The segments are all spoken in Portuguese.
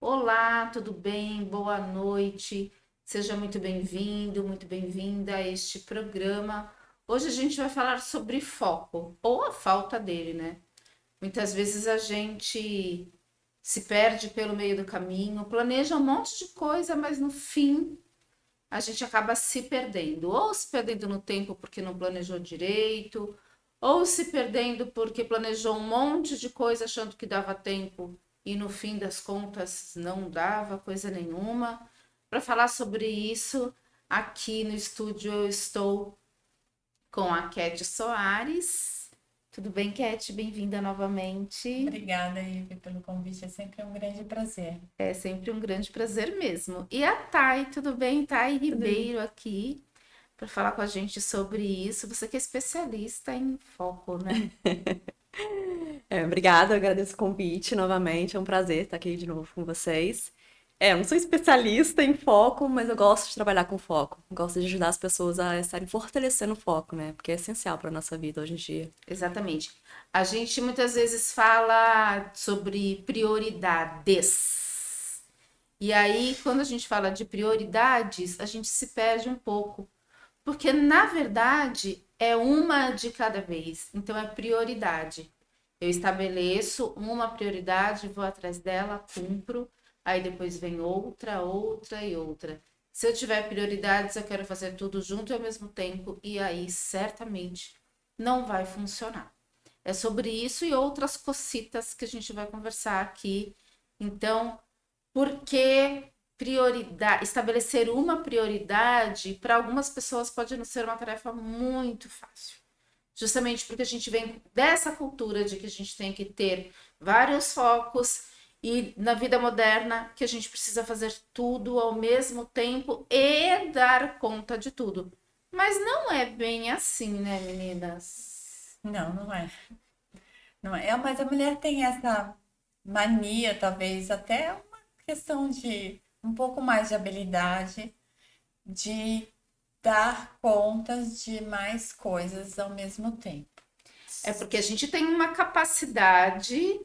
Olá, tudo bem? Boa noite. Seja muito bem-vinda a este programa. Hoje a gente vai falar sobre foco, ou a falta dele, né? Muitas vezes a gente se perde pelo meio do caminho, planeja um monte de coisa, mas no fim a gente acaba se perdendo. Ou se perdendo no tempo porque não planejou direito, ou se perdendo porque planejou um monte de coisa achando que dava tempo e no fim das contas não dava coisa nenhuma. Para falar sobre isso, aqui no estúdio eu estou com a Cat Soares. Tudo bem, Cat? Bem-vinda novamente. Obrigada, Ive, pelo convite. É sempre um grande prazer. É sempre um grande prazer mesmo. E a Thay, tudo bem? Thay Tudo Ribeiro aqui para falar com a gente sobre isso. Você que é especialista em foco, né? Obrigada, eu agradeço o convite novamente. É um prazer estar aqui de novo com vocês. Eu não sou especialista em foco, mas eu gosto de trabalhar com foco. Gosto de ajudar as pessoas a estarem fortalecendo o foco, né? Porque é essencial para a nossa vida hoje em dia. Exatamente. A gente muitas vezes fala sobre prioridades. E aí, quando a gente fala de prioridades, a gente se perde um pouco. Porque, na verdade, é uma de cada vez. Então, é prioridade. Eu estabeleço uma prioridade, vou atrás dela, cumpro. Aí depois vem outra, outra e outra. Se eu tiver prioridades, eu quero fazer tudo junto e ao mesmo tempo. E aí, certamente, não vai funcionar. É sobre isso e outras cocitas que a gente vai conversar aqui. Então, por que prioridade, estabelecer uma prioridade para algumas pessoas pode não ser uma tarefa muito fácil. Justamente porque a gente vem dessa cultura de que a gente tem que ter vários focos e na vida moderna que a gente precisa fazer tudo ao mesmo tempo e dar conta de tudo. Mas não é bem assim, né, meninas? Não, não é. Não é. Mas a mulher tem essa mania, talvez até uma questão de um pouco mais de habilidade de dar contas de mais coisas ao mesmo tempo. É porque a gente tem uma capacidade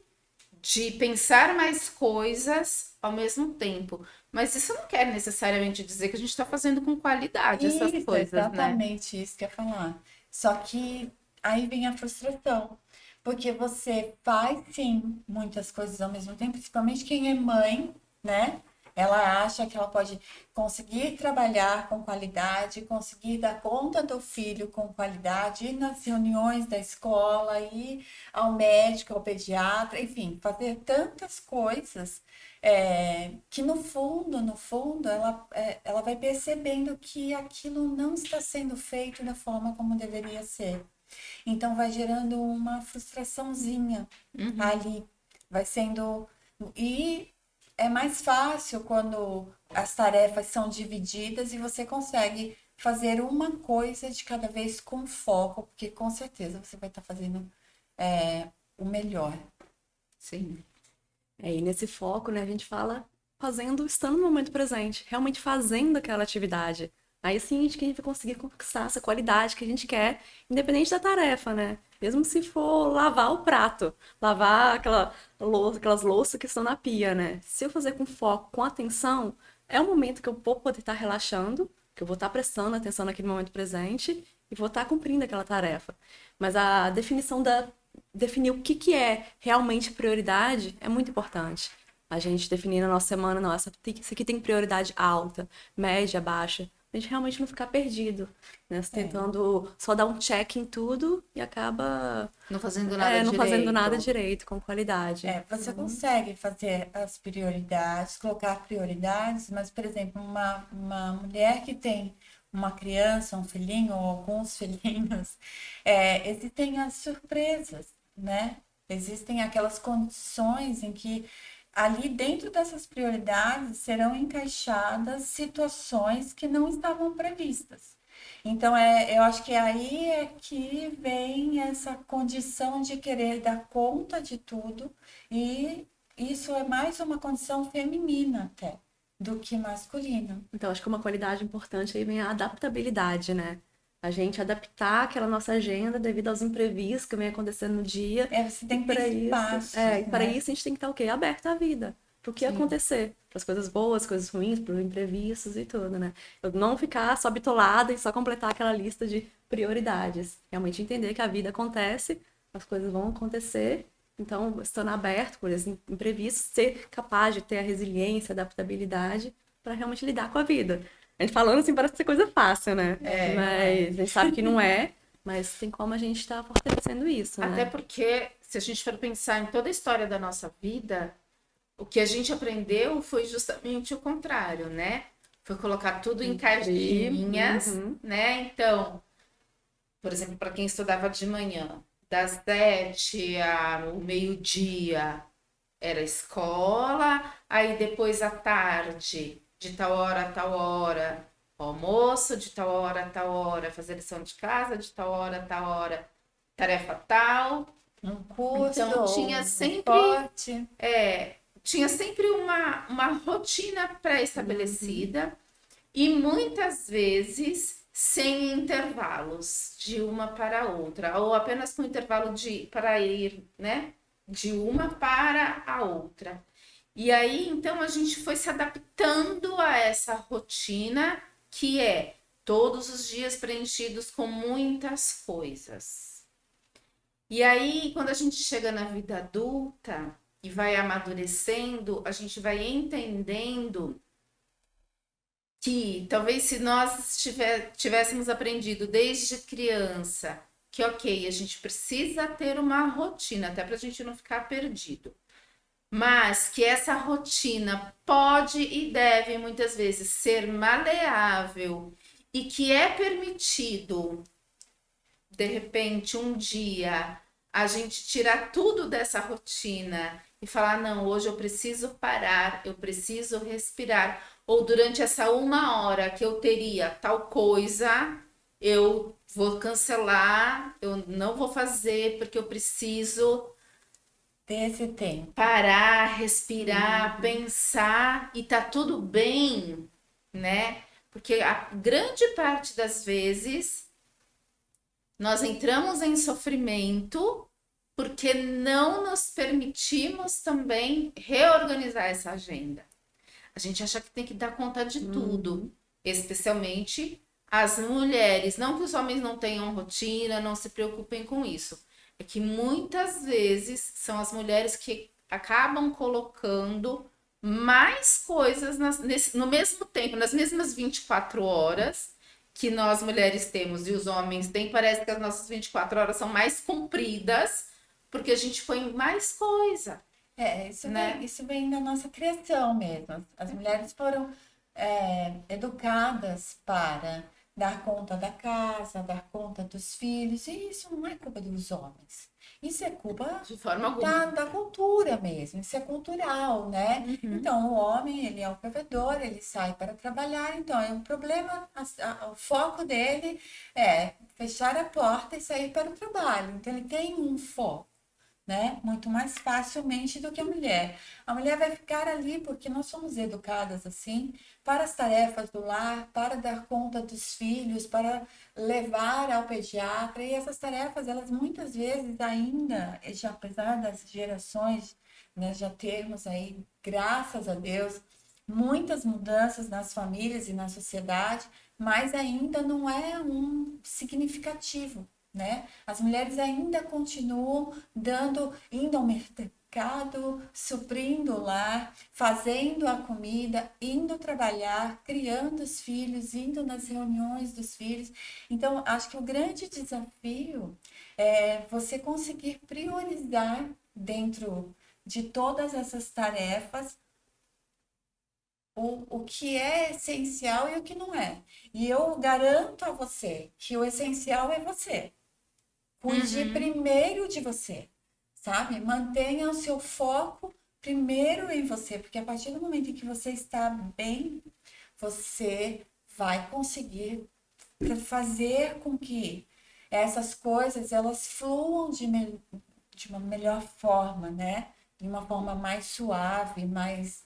de pensar mais coisas ao mesmo tempo. Mas isso não quer necessariamente dizer que a gente está fazendo com qualidade essas Isso, coisas, né? exatamente isso que eu ia falar. Só que aí vem a frustração, porque você faz sim muitas coisas ao mesmo tempo, principalmente quem é mãe, né? Ela acha que ela pode conseguir trabalhar com qualidade, conseguir dar conta do filho com qualidade, ir nas reuniões da escola, ir ao médico, ao pediatra, enfim, fazer tantas coisas que no fundo, ela vai percebendo que aquilo não está sendo feito da forma como deveria ser. Então vai gerando uma frustraçãozinha ali, vai sendo. E é mais fácil quando as tarefas são divididas e você consegue fazer uma coisa de cada vez com foco, porque com certeza você vai estar fazendo o melhor. Sim. E nesse foco, né, a gente fala fazendo, estando no momento presente, realmente fazendo aquela atividade. Aí sim a gente que vai conseguir conquistar essa qualidade que a gente quer, independente da tarefa, né? Mesmo se for lavar o prato, lavar aquelas louças que estão na pia, né? Se eu fazer com foco, com atenção, é o momento que eu vou poder estar relaxando, que eu vou estar prestando atenção naquele momento presente e vou estar cumprindo aquela tarefa. Mas a definição definir o que é realmente prioridade é muito importante. A gente definir na nossa semana, não, isso aqui tem prioridade alta, média, baixa. A gente realmente não ficar perdido, né? Você É. tentando só dar um check em tudo e acaba Não fazendo nada não fazendo nada direito. direito, com qualidade. Você consegue fazer as prioridades, colocar prioridades, mas, por exemplo, uma mulher que tem uma criança, um filhinho ou alguns filhinhos, existem as surpresas, né? Existem aquelas condições em que ali dentro dessas prioridades serão encaixadas situações que não estavam previstas. Então, eu acho que aí é que vem essa condição de querer dar conta de tudo, e isso é mais uma condição feminina até do que masculina. Então, acho que uma qualidade importante aí vem a adaptabilidade, né? A gente adaptar aquela nossa agenda devido aos imprevistos que vem acontecendo no dia. Você E tem que ter para isso, espaços, e para né? isso a gente tem que estar o quê? Aberto à vida. pro que acontecer, para as coisas boas, coisas ruins, para os imprevistos e tudo, né? Eu não ficar só bitolada e só completar aquela lista de prioridades. Realmente entender que a vida acontece, as coisas vão acontecer, então estando aberto por esses imprevistos, ser capaz de ter a resiliência, a adaptabilidade para realmente lidar com a vida. A gente falando assim parece ser coisa fácil, né? Mas a gente sabe que não é, mas tem como a gente estar fortalecendo isso, né? Até porque, se a gente for pensar em toda a história da nossa vida, o que a gente aprendeu foi justamente o contrário, né? Foi colocar tudo em caixinhas, né? Então, por exemplo, para quem estudava de manhã, das 7 ao meio-dia era escola, aí depois à tarde, de tal hora a tal hora, almoço, de tal hora a tal hora, fazer lição de casa, de tal hora a tal hora, tarefa tal. Um curso, Então tinha um sempre esporte. tinha sempre uma rotina pré-estabelecida e muitas vezes sem intervalos de uma para outra, ou apenas com intervalo para ir, né? De uma para a outra. E aí, então, a gente foi se adaptando a essa rotina que é todos os dias preenchidos com muitas coisas. E aí, quando a gente chega na vida adulta e vai amadurecendo, a gente vai entendendo que talvez se nós tivéssemos aprendido desde criança que, ok, a gente precisa ter uma rotina, até para a gente não ficar perdido. Mas que essa rotina pode e deve muitas vezes ser maleável e que é permitido, de repente, um dia, a gente tirar tudo dessa rotina e falar: não, hoje eu preciso parar, eu preciso respirar. Ou durante essa uma hora que eu teria tal coisa, eu vou cancelar, eu não vou fazer porque eu preciso Ter esse tempo. parar, respirar, pensar e tá tudo bem, né? Porque a grande parte das vezes nós entramos em sofrimento porque não nos permitimos também reorganizar essa agenda. A gente acha que tem que dar conta de tudo, especialmente as mulheres. Não que os homens não tenham rotina, não se preocupem com isso. É que muitas vezes são as mulheres que acabam colocando mais coisas no mesmo tempo, nas mesmas 24 horas que nós mulheres temos e os homens têm. Parece que as nossas 24 horas são mais compridas porque a gente põe mais coisa. Isso, né? isso vem da nossa criação mesmo. As mulheres foram educadas para dar conta da casa, dar conta dos filhos, e isso não é culpa dos homens. Isso é culpa De forma alguma. da cultura mesmo, isso é cultural, né? Então, o homem, ele é o provedor, ele sai para trabalhar, então, o problema, o foco dele é fechar a porta e sair para o trabalho. Então, ele tem um foco, né? Muito mais facilmente do que a mulher. A mulher vai ficar ali porque nós somos educadas assim para as tarefas do lar, para dar conta dos filhos, para levar ao pediatra. E essas tarefas, elas muitas vezes ainda, já apesar das gerações, né, já termos aí, graças a Deus, muitas mudanças nas famílias e na sociedade, mas ainda não é um significativo, né? As mulheres ainda continuam indo ao mercado, suprindo o lar, fazendo a comida, indo trabalhar, criando os filhos, indo nas reuniões dos filhos. Então, acho que o grande desafio é você conseguir priorizar dentro de todas essas tarefas o que é essencial e o que não é. E eu garanto a você que o essencial é você. Cuide primeiro de você, sabe? Mantenha o seu foco primeiro em você, porque a partir do momento em que você está bem, você vai conseguir fazer com que essas coisas elas fluam de uma melhor forma, né? De uma forma mais suave, mais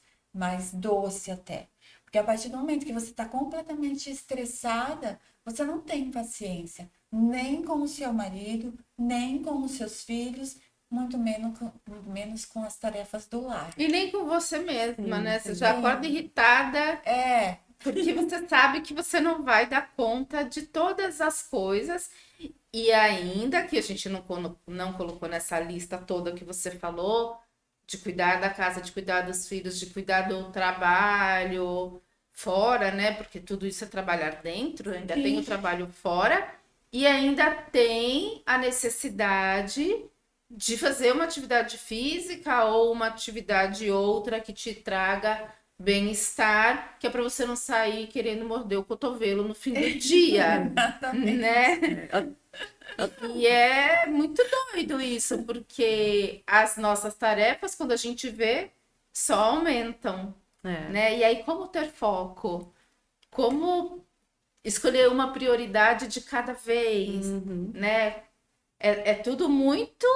doce até. Porque a partir do momento que você está completamente estressada, você não tem paciência nem com o seu marido, nem com os seus filhos muito menos com as tarefas do lar. E nem com você mesma, né? Você sim. já acorda irritada É, porque você sabe que você não vai dar conta de todas as coisas. E ainda que a gente não colocou nessa lista toda que você falou, de cuidar da casa, de cuidar dos filhos, de cuidar do trabalho fora, né? Porque tudo isso é trabalhar dentro, ainda tem o sim. trabalho fora, e ainda tem a necessidade de fazer uma atividade física ou uma atividade outra que te traga bem-estar, que é para você não sair querendo morder o cotovelo no fim do dia, Exatamente. né? E é muito doido isso, porque as nossas tarefas, quando a gente vê, só aumentam, É. né? E aí, como ter foco? Como escolher uma prioridade de cada vez, Uhum. né? É tudo muito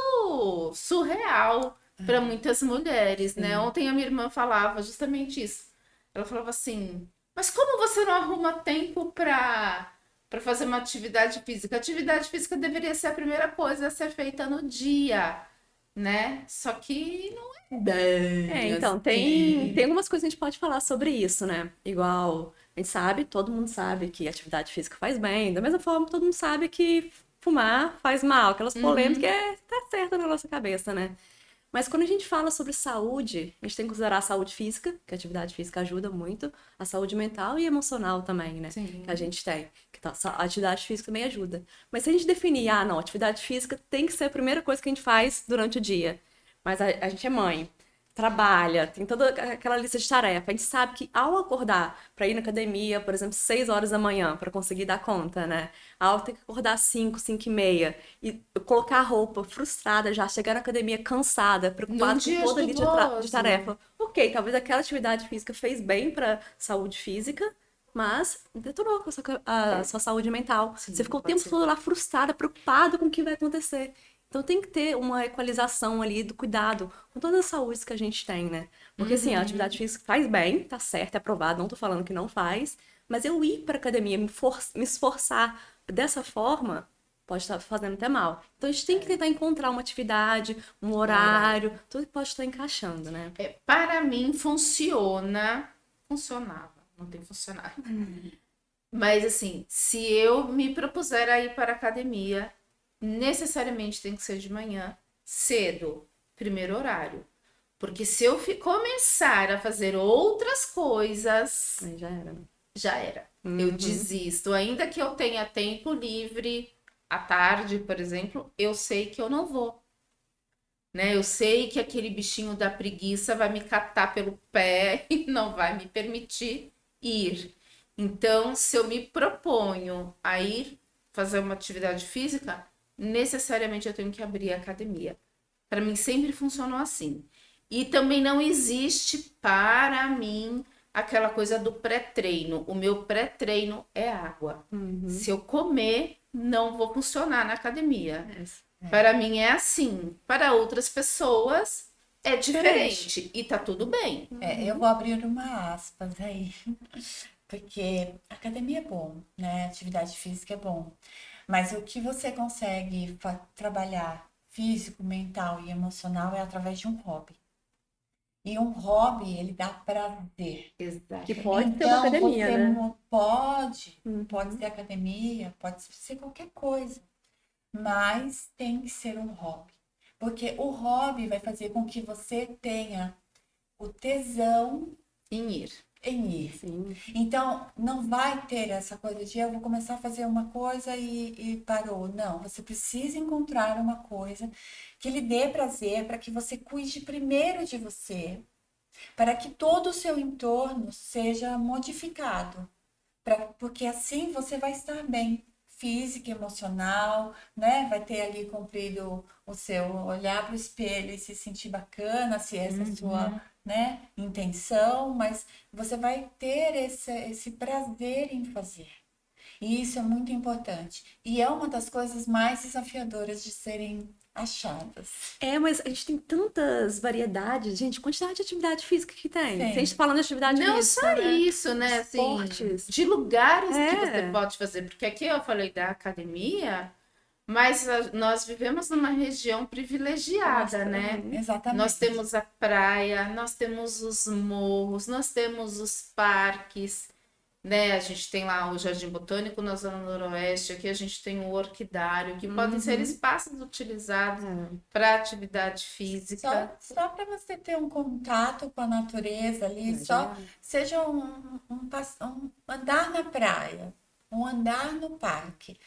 surreal para muitas mulheres, né? Sim. Ontem a minha irmã falava justamente isso. Ela falava assim: mas como você não arruma tempo para fazer uma atividade física? A atividade física deveria ser a primeira coisa a ser feita no dia, né? Só que não é bem Então, assim. tem algumas coisas que a gente pode falar sobre isso, né? Igual, a gente sabe, todo mundo sabe que atividade física faz bem, da mesma forma todo mundo sabe que fumar faz mal, aquelas polêmicas, tá certo na nossa cabeça, né? Mas quando a gente fala sobre saúde, a gente tem que considerar a saúde física, que a atividade física ajuda muito, a saúde mental e emocional também, né? Sim. Que a gente tem. A atividade física também ajuda. Mas se a gente definir, não, atividade física tem que ser a primeira coisa que a gente faz durante o dia. Mas a gente é mãe, trabalha, tem toda aquela lista de tarefa. A gente sabe que ao acordar para ir na academia, por exemplo, 6 horas da manhã, para conseguir dar conta, né? Ao ter que acordar 5, 5 e meia, e colocar a roupa frustrada já, chegar na academia cansada, Num preocupada com dia toda a lista de chuvoso. tarefa. Ok, talvez aquela atividade física fez bem para saúde física, mas detonou com a sua saúde mental. Sim, Você ficou o pode tempo ser. todo lá frustrada, preocupada com o que vai acontecer. Então tem que ter uma equalização ali do cuidado com todas as saúdes que a gente tem, né? Porque assim, a atividade física faz bem, tá certo, é aprovado, não tô falando que não faz, mas eu ir pra academia, me esforçar dessa forma, pode estar fazendo até mal. Então a gente tem que tentar encontrar uma atividade, um horário, tudo que pode estar encaixando, né? Para mim funcionava, não tem funcionado. Mas assim, se eu me propuser a ir para a academia, necessariamente tem que ser de manhã, cedo, primeiro horário. Porque se eu começar a fazer outras coisas, Aí já era, né? já era. Eu desisto. Ainda que eu tenha tempo livre à tarde, por exemplo, eu sei que eu não vou. Né? Eu sei que aquele bichinho da preguiça vai me catar pelo pé e não vai me permitir ir. Então, se eu me proponho a ir fazer uma atividade física, necessariamente eu tenho que abrir a academia. Para mim sempre funcionou assim. E também não existe para mim aquela coisa do pré-treino. O meu pré-treino é água. Se eu comer, não vou funcionar na academia. Para mim é assim. Para outras pessoas é diferente. E tá tudo bem. Eu vou abrir uma aspas aí, porque academia é bom, né? Atividade física é bom, mas o que você consegue trabalhar físico, mental e emocional é através de um hobby. E um hobby, ele dá prazer. Exato. Que pode ser uma Então, academia, você né? pode ser academia, pode ser qualquer coisa, mas tem que ser um hobby. Porque o hobby vai fazer com que você tenha o tesão Em ir. em ir. Sim. Então, não vai ter essa coisa de eu vou começar a fazer uma coisa e parou. Não, você precisa encontrar uma coisa que lhe dê prazer para que você cuide primeiro de você, para que todo o seu entorno seja modificado, porque assim você vai estar bem. Física, emocional, né? Vai ter ali cumprido o seu olhar para o espelho e se sentir bacana, se essa é a sua, né, intenção, mas você vai ter esse prazer em fazer. E isso é muito importante. E é uma das coisas mais desafiadoras de serem achadas. Mas a gente tem tantas variedades, gente, quantidade de atividade física que tem. Se a gente Sim. tá falando de atividade Não física, só né? isso, né? Assim, Esportes. de lugares que você É. pode fazer. Porque aqui eu falei da academia, Mas nós vivemos numa região privilegiada, né? Nós Exatamente. temos a praia, nós temos os morros, nós temos os parques, né? A gente tem lá o Jardim Botânico na Zona Noroeste, aqui a gente tem o Orquidário, que podem ser Uhum. espaços utilizados É, para atividade física. Só para você ter um contato com a natureza ali, só já. seja um andar na praia, um andar no parque.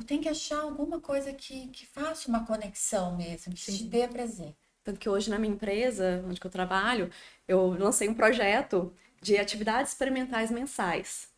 Tem que achar alguma coisa que faça uma conexão mesmo, que te Sim. dê prazer. Tanto que hoje na minha empresa, onde que eu trabalho, eu lancei um projeto de atividades experimentais mensais.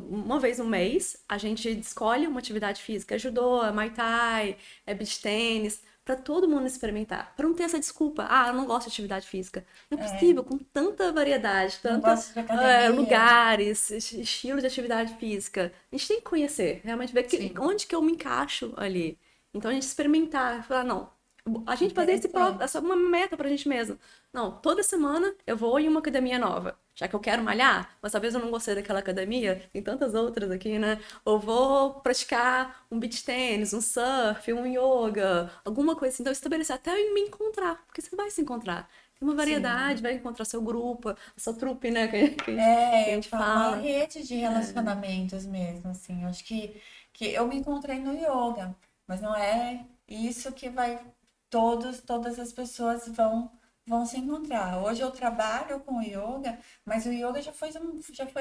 Uma vez no mês, a gente escolhe uma atividade física, é judô, é muay thai, é beach tênis, para todo mundo experimentar, para não ter essa desculpa, ah, eu não gosto de atividade física. Não é É, possível, com tanta variedade, não tanta gosto de academia. lugares, estilos de atividade física. A gente tem que conhecer, realmente ver Sim, onde que eu me encaixo ali. Então a gente experimentar, falar, não, a gente fazer Interessante. essa uma meta pra gente mesmo. Não, toda semana eu vou em uma academia nova. Já que eu quero malhar, mas talvez eu não gostei daquela academia, tem tantas outras aqui, né? Ou vou praticar um beach tênis, um surf, um yoga, alguma coisa assim. Então, estabelecer até eu me encontrar, porque você vai se encontrar. Tem uma Sim. variedade, vai encontrar seu grupo, a sua trupe, né? Que a É, gente uma fala. rede de relacionamentos mesmo, assim. Eu acho que eu me encontrei no yoga, mas não é isso que vai todas as pessoas vão se encontrar. Hoje eu trabalho com yoga, mas o yoga já foi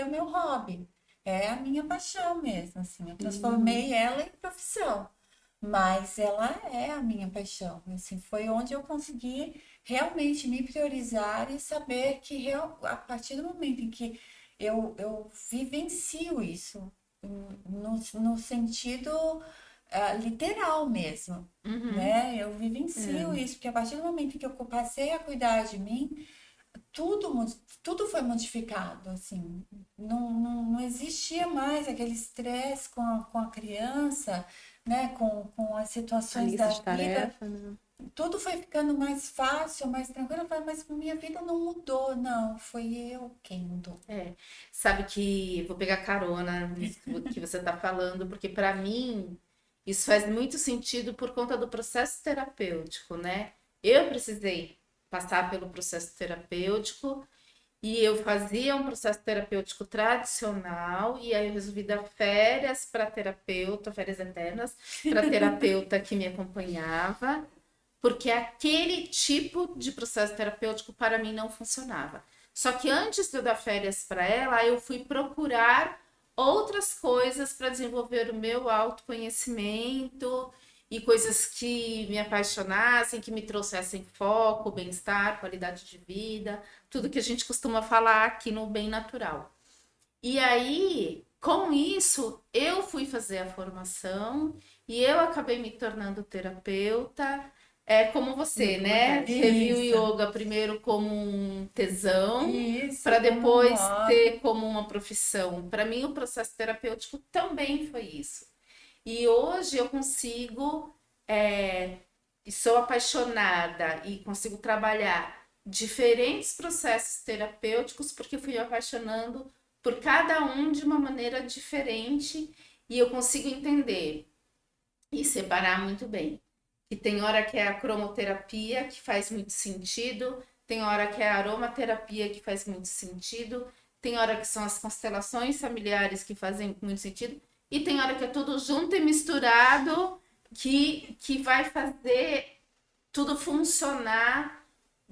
o meu hobby. É a minha paixão mesmo, assim. Eu Uhum. transformei ela em profissão. Mas ela é a minha paixão. Assim, foi onde eu consegui realmente me priorizar e saber que a partir do momento em que eu vivencio isso, no sentido literal mesmo, uhum, né? Eu vivencio É. isso, porque a partir do momento em que eu passei a cuidar de mim, tudo foi modificado, assim. Não existia mais aquele estresse com a criança, né? Com as A situações lista da de vida. tarefa, né? Tudo foi ficando mais fácil, mais tranquilo. Eu falei, mas minha vida não mudou, não. Foi eu quem mudou. é. Sabe que vou pegar carona nisso que você está falando, porque para mim isso faz muito sentido por conta do processo terapêutico, né? Eu precisei passar pelo processo terapêutico e eu fazia um processo terapêutico tradicional e aí eu resolvi dar férias para terapeuta, férias eternas, para terapeuta que me acompanhava, porque aquele tipo de processo terapêutico para mim não funcionava. Só que antes de eu dar férias para ela, eu fui procurar outras coisas para desenvolver o meu autoconhecimento e coisas que me apaixonassem, que me trouxessem foco, bem-estar, qualidade de vida, tudo que a gente costuma falar aqui no Bem Natural. E aí, com isso, eu fui fazer a formação e eu acabei me tornando terapeuta. É como você, né? Teve o Isso, yoga primeiro como um tesão, para isso, como um depois hobby. ter como uma profissão. Para mim, o processo terapêutico também foi isso. E hoje eu consigo, e sou apaixonada e consigo trabalhar diferentes processos terapêuticos porque fui me apaixonando por cada um de uma maneira diferente e eu consigo entender e separar muito bem. E tem hora que é a cromoterapia que faz muito sentido, tem hora que é a aromaterapia que faz muito sentido, tem hora que são as constelações familiares que fazem muito sentido, e tem hora que é tudo junto e misturado que vai fazer tudo funcionar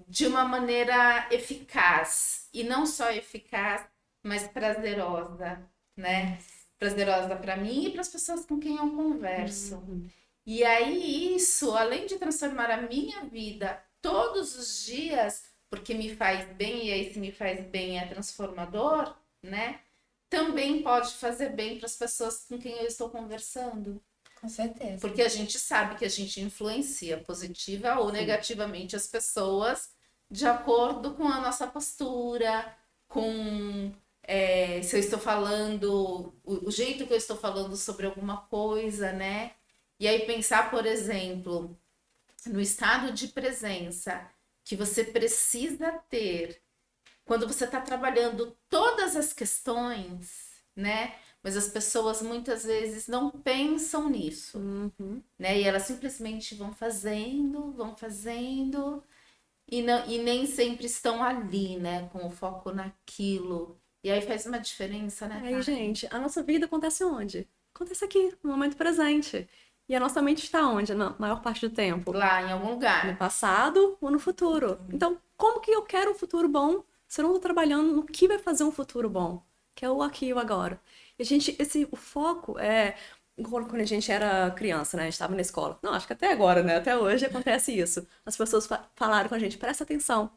de uma maneira eficaz. E não só eficaz, mas prazerosa, né? Prazerosa para mim e para as pessoas com quem eu converso. Uhum. E aí, isso, além de transformar a minha vida todos os dias, porque me faz bem, e aí, se me faz bem é transformador, né? Também pode fazer bem para as pessoas com quem eu estou conversando. Com certeza. Porque a gente sabe que a gente influencia positiva ou Sim. negativamente as pessoas de acordo com a nossa postura, com se eu estou falando, o jeito que eu estou falando sobre alguma coisa, né? E aí pensar, por exemplo, no estado de presença que você precisa ter quando você está trabalhando todas as questões, né? Mas as pessoas muitas vezes não pensam nisso, né? E elas simplesmente vão fazendo, e nem sempre estão ali, né? Com o foco naquilo. E aí faz uma diferença, né, Aí, Karen? gente, a nossa vida acontece onde? Acontece aqui, no momento presente. E a nossa mente está onde, na maior parte do tempo? Lá em algum No lugar. passado ou no futuro. Então, como que eu quero um futuro bom se eu não estou trabalhando no que vai fazer um futuro bom? Que é o aqui e o agora. E o foco é quando a gente era criança, né? A gente estava na escola. Não, acho que até agora, né? Até hoje acontece isso. As pessoas falaram com a gente, presta atenção.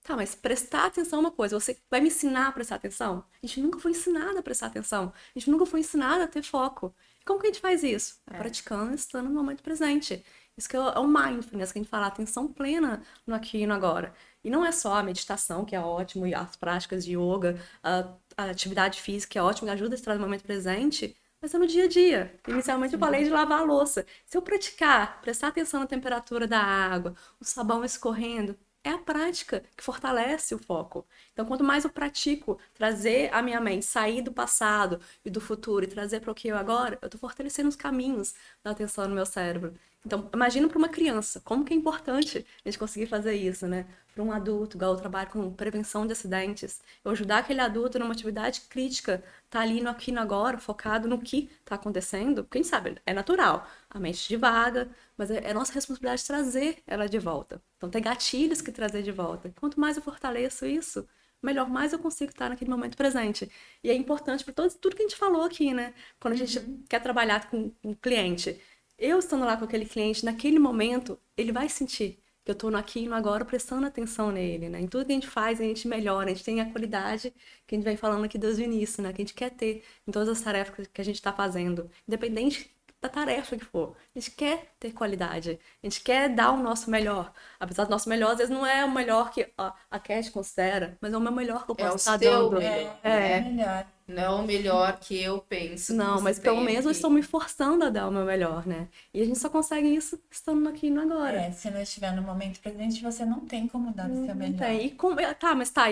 Tá, mas prestar atenção é uma coisa. Você vai me ensinar a prestar atenção? A gente nunca foi ensinado a prestar atenção. A gente nunca foi ensinado a ter foco. E como que a gente faz isso? É praticando, estando no momento presente. Isso que é o mindfulness, que a gente fala, atenção plena no aqui e no agora. E não é só a meditação, que é ótimo, e as práticas de yoga, a atividade física, que é ótimo, que ajuda a estar no momento presente, mas é no dia a dia. Inicialmente eu falei de lavar a louça. Se eu praticar, prestar atenção na temperatura da água, o sabão escorrendo, é a prática que fortalece o foco. Então, quanto mais eu pratico trazer a minha mente, sair do passado e do futuro e trazer para o que eu agora, eu estou fortalecendo os caminhos da atenção no meu cérebro. Então, imagina para uma criança, como que é importante a gente conseguir fazer isso, né? Para um adulto, igual eu trabalho com prevenção de acidentes, eu ajudar aquele adulto numa atividade crítica, tá ali no aqui e no agora, focado no que está acontecendo, quem sabe, é natural, a mente divaga, mas é nossa responsabilidade trazer ela de volta. Então, tem gatilhos que trazer de volta. Quanto mais eu fortaleço isso, melhor, mais eu consigo estar naquele momento presente. E é importante para tudo que a gente falou aqui, né? Quando a gente quer trabalhar com um cliente, eu estando lá com aquele cliente, naquele momento, ele vai sentir que eu estou no aqui e no agora prestando atenção nele, né? Em tudo que a gente faz, a gente melhora, a gente tem a qualidade que a gente vem falando aqui desde o início, né? Que a gente quer ter em todas as tarefas que a gente está fazendo, independente da tarefa que for. A gente quer ter qualidade, a gente quer dar o nosso melhor. Apesar do nosso melhor, às vezes não é o melhor que a Cat considera, mas é o meu melhor que eu É posso o estar seu dando. melhor, É né? melhor. Não é o melhor que eu penso que Não, você mas pelo tem menos eu estou aqui. me forçando a dar o meu melhor, né? E a gente só consegue isso estando aqui no agora. É, se não estiver no momento presente, você não tem como dar o seu Não melhor. tem. Tá, mas tá,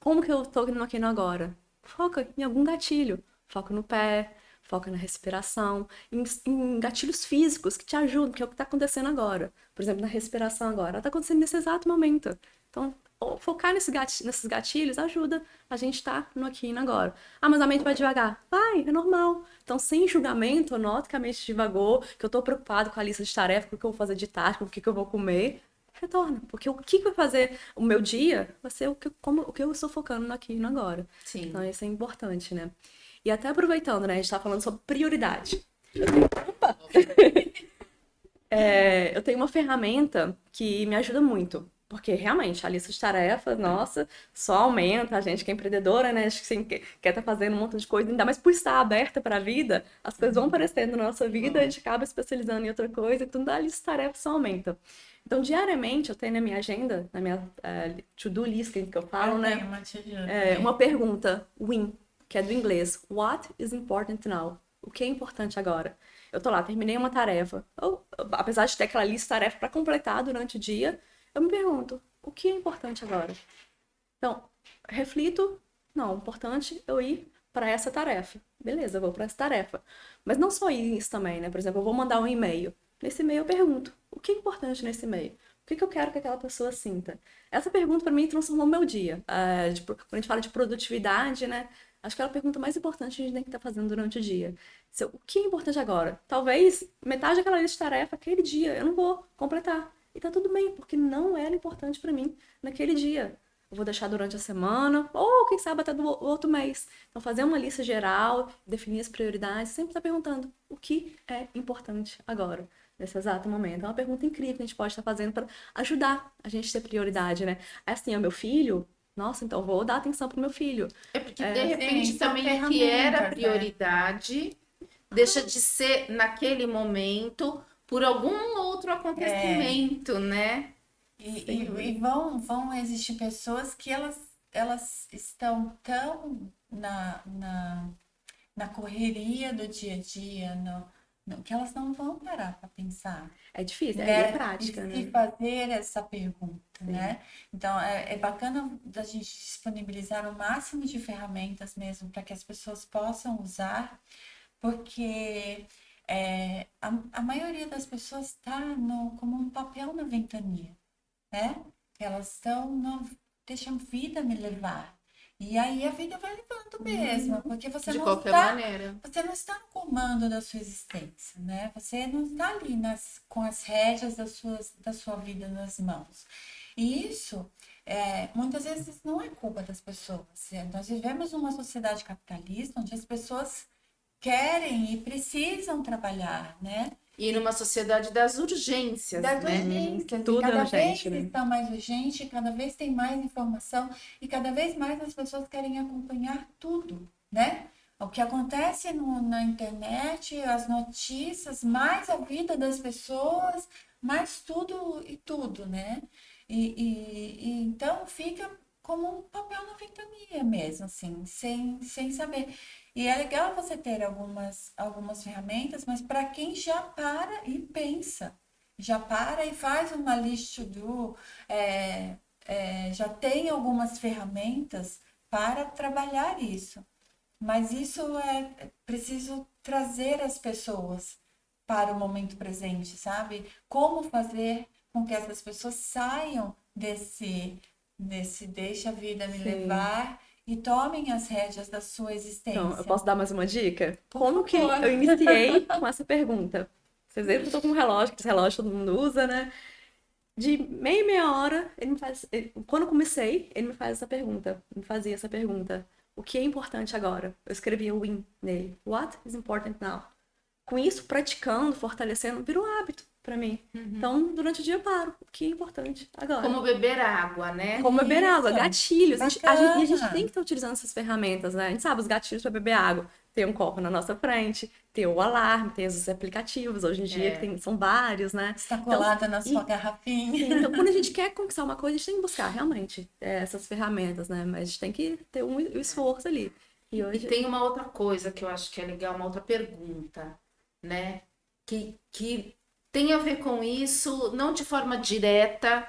como que eu tô no aqui no agora? Foca em algum gatilho. Foca no pé, foca na respiração, em gatilhos físicos que te ajudam, que é o que tá acontecendo agora. Por exemplo, na respiração agora. Ela tá acontecendo nesse exato momento. Então, focar nesses gatilhos ajuda a gente estar no aqui e no agora. Ah, mas a mente vai devagar. Vai, é normal. Então, sem julgamento, eu noto que a mente divagou, que eu tô preocupado com a lista de tarefas, com o que eu vou fazer de tarde, com o que que eu vou comer. Retorna, porque o que vai fazer o meu dia vai ser o que eu estou focando no aqui e no agora. Então, Sim. isso é importante, né? E até aproveitando, né? A gente tá falando sobre prioridade. Eu tenho uma ferramenta que me ajuda muito. Porque realmente a lista de tarefas, nossa, só aumenta. A gente que é empreendedora, né? Acho que sim, quer estar fazendo um monte de coisa, ainda mais por estar aberta para a vida, as coisas vão aparecendo na nossa vida, a gente acaba especializando em outra coisa, então a lista de tarefas só aumenta. Então, diariamente, eu tenho na minha agenda, na minha to-do list, que eu falo, Eu né? tenho uma ajuda Uma também. pergunta, WIN, que é do inglês. What is important now? O que é importante agora? Eu tô lá, terminei uma tarefa. Apesar de ter aquela lista de tarefa para completar durante o dia, eu me pergunto, o que é importante agora? Então, reflito, não, importante eu ir para essa tarefa. Beleza, eu vou para essa tarefa. Mas não só isso também, né? Por exemplo, eu vou mandar um e-mail. Nesse e-mail eu pergunto, o que é importante nesse e-mail? O que eu quero que aquela pessoa sinta? Essa pergunta para mim transformou meu dia. Quando a gente fala de produtividade, né? Acho que é a pergunta mais importante que a gente tem que estar fazendo durante o dia. O que é importante agora? Talvez metade daquela lista de tarefa, aquele dia, eu não vou completar. E tá tudo bem, porque não era importante para mim naquele dia. Eu vou deixar durante a semana, ou quem sabe até do outro mês. Então, fazer uma lista geral, definir as prioridades, sempre estar perguntando o que é importante agora, nesse exato momento. É uma pergunta incrível que a gente pode estar fazendo para ajudar a gente a ter prioridade, né? Assim, o meu filho, nossa, então vou dar atenção pro meu filho. É porque de repente Sim, são também o que era ferramentas, né? prioridade deixa de ser naquele momento por algum outro É, acontecimento, né? e vão existir pessoas que elas estão tão na correria do dia a dia, que elas não vão parar para pensar, É difícil, aí é né? prática, E né? fazer essa pergunta, Sim. né? Então, é bacana da gente disponibilizar o máximo de ferramentas mesmo para que as pessoas possam usar, porque a maioria das pessoas está como um papel na ventania, né? Elas estão deixa a vida me levar. E aí a vida vai levando mesmo, porque De qualquer maneira. você não está no comando da sua existência, né? Você não está ali com as rédeas da sua vida nas mãos. E isso, muitas vezes, não é culpa das pessoas. Nós vivemos numa sociedade capitalista onde as pessoas querem e precisam trabalhar, né? E numa sociedade das urgências, Das né? urgências, e Tudo é cada urgente, vez né? está mais urgente, cada vez tem mais informação e cada vez mais as pessoas querem acompanhar tudo, né? O que acontece na internet, as notícias, mais a vida das pessoas, mais tudo e tudo, né? E então fica como um papel na ventania mesmo, assim, sem saber. E é legal você ter algumas ferramentas, mas para quem já para e pensa, já para e faz uma list to do, já tem algumas ferramentas para trabalhar isso. Mas isso é preciso trazer as pessoas para o momento presente, sabe? Como fazer com que essas pessoas saiam desse deixa a vida me Sim. levar e tomem as rédeas da sua Então, eu existência. posso dar mais uma dica? Por Como que favor. eu iniciei com essa pergunta? Vocês viram que eu tô com um relógio, que esse relógio todo mundo usa, né? De meia em meia hora, quando eu comecei, ele me faz essa pergunta, me fazia essa pergunta. O que é importante agora? Eu escrevia win nele. What is important now? Com isso, praticando, fortalecendo, virou um hábito pra mim. Então, durante o dia eu paro. O que é importante agora? Como beber água, né? Como beber água, Isso. gatilhos. E a gente Bacana. tem que estar utilizando essas ferramentas, né? A gente sabe os gatilhos para beber água. Tem um copo na nossa frente, tem o alarme, tem os aplicativos hoje em dia, que são vários, né? Está Então, colada na sua sim, garrafinha. então, quando a gente quer conquistar uma coisa, a gente tem que buscar realmente essas ferramentas, né? Mas a gente tem que ter um esforço ali. E E hoje. tem uma outra coisa que eu acho que é legal, uma outra pergunta, né? Que tem a ver com isso, não de forma direta,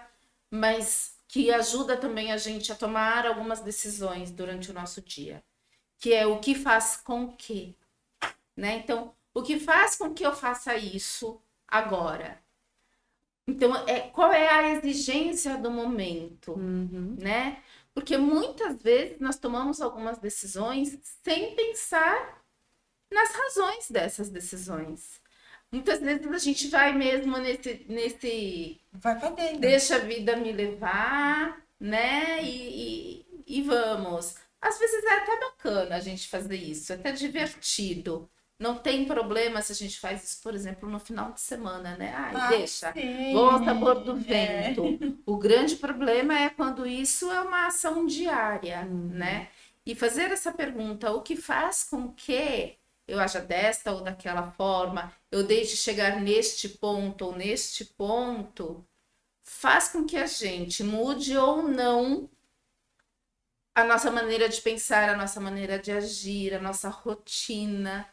mas que ajuda também a gente a tomar algumas decisões durante o nosso dia, que é o que faz com que, né? Então, o que faz com que eu faça isso agora? Então, qual é a exigência do momento, Uhum. né? Porque muitas vezes nós tomamos algumas decisões sem pensar nas razões dessas decisões. Muitas vezes a gente vai mesmo nesse Vai fazendo. deixa a vida me levar, né? E vamos. Às vezes é até bacana a gente fazer isso, é até divertido. Não tem problema se a gente faz isso, por exemplo, no final de semana, né? Ai, deixa, sim. vou ao sabor do É. vento. O grande problema é quando isso é uma ação diária, né? E fazer essa pergunta, o que faz com que eu haja desta ou daquela forma, eu deixe chegar neste ponto ou neste ponto, faz com que a gente mude ou não a nossa maneira de pensar, a nossa maneira de agir, a nossa rotina,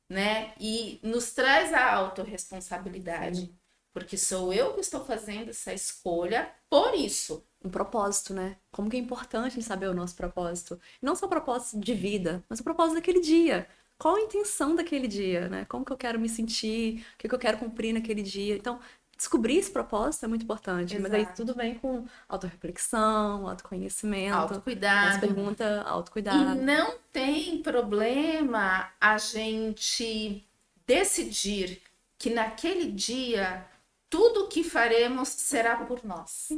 né? E nos traz a autorresponsabilidade, porque sou eu que estou fazendo essa escolha por isso. Um propósito, né? Como que é importante a gente saber o nosso propósito. Não só o propósito de vida, mas o propósito daquele dia. Qual a intenção daquele dia, né? Como que eu quero me sentir, o que que eu quero cumprir naquele dia. Então, descobrir esse propósito é muito importante. Mas aí Exato. tudo vem com autorreflexão, autoconhecimento. Autocuidado. As perguntas, E autocuidado. não tem problema a gente decidir que naquele dia tudo o que faremos será por nós,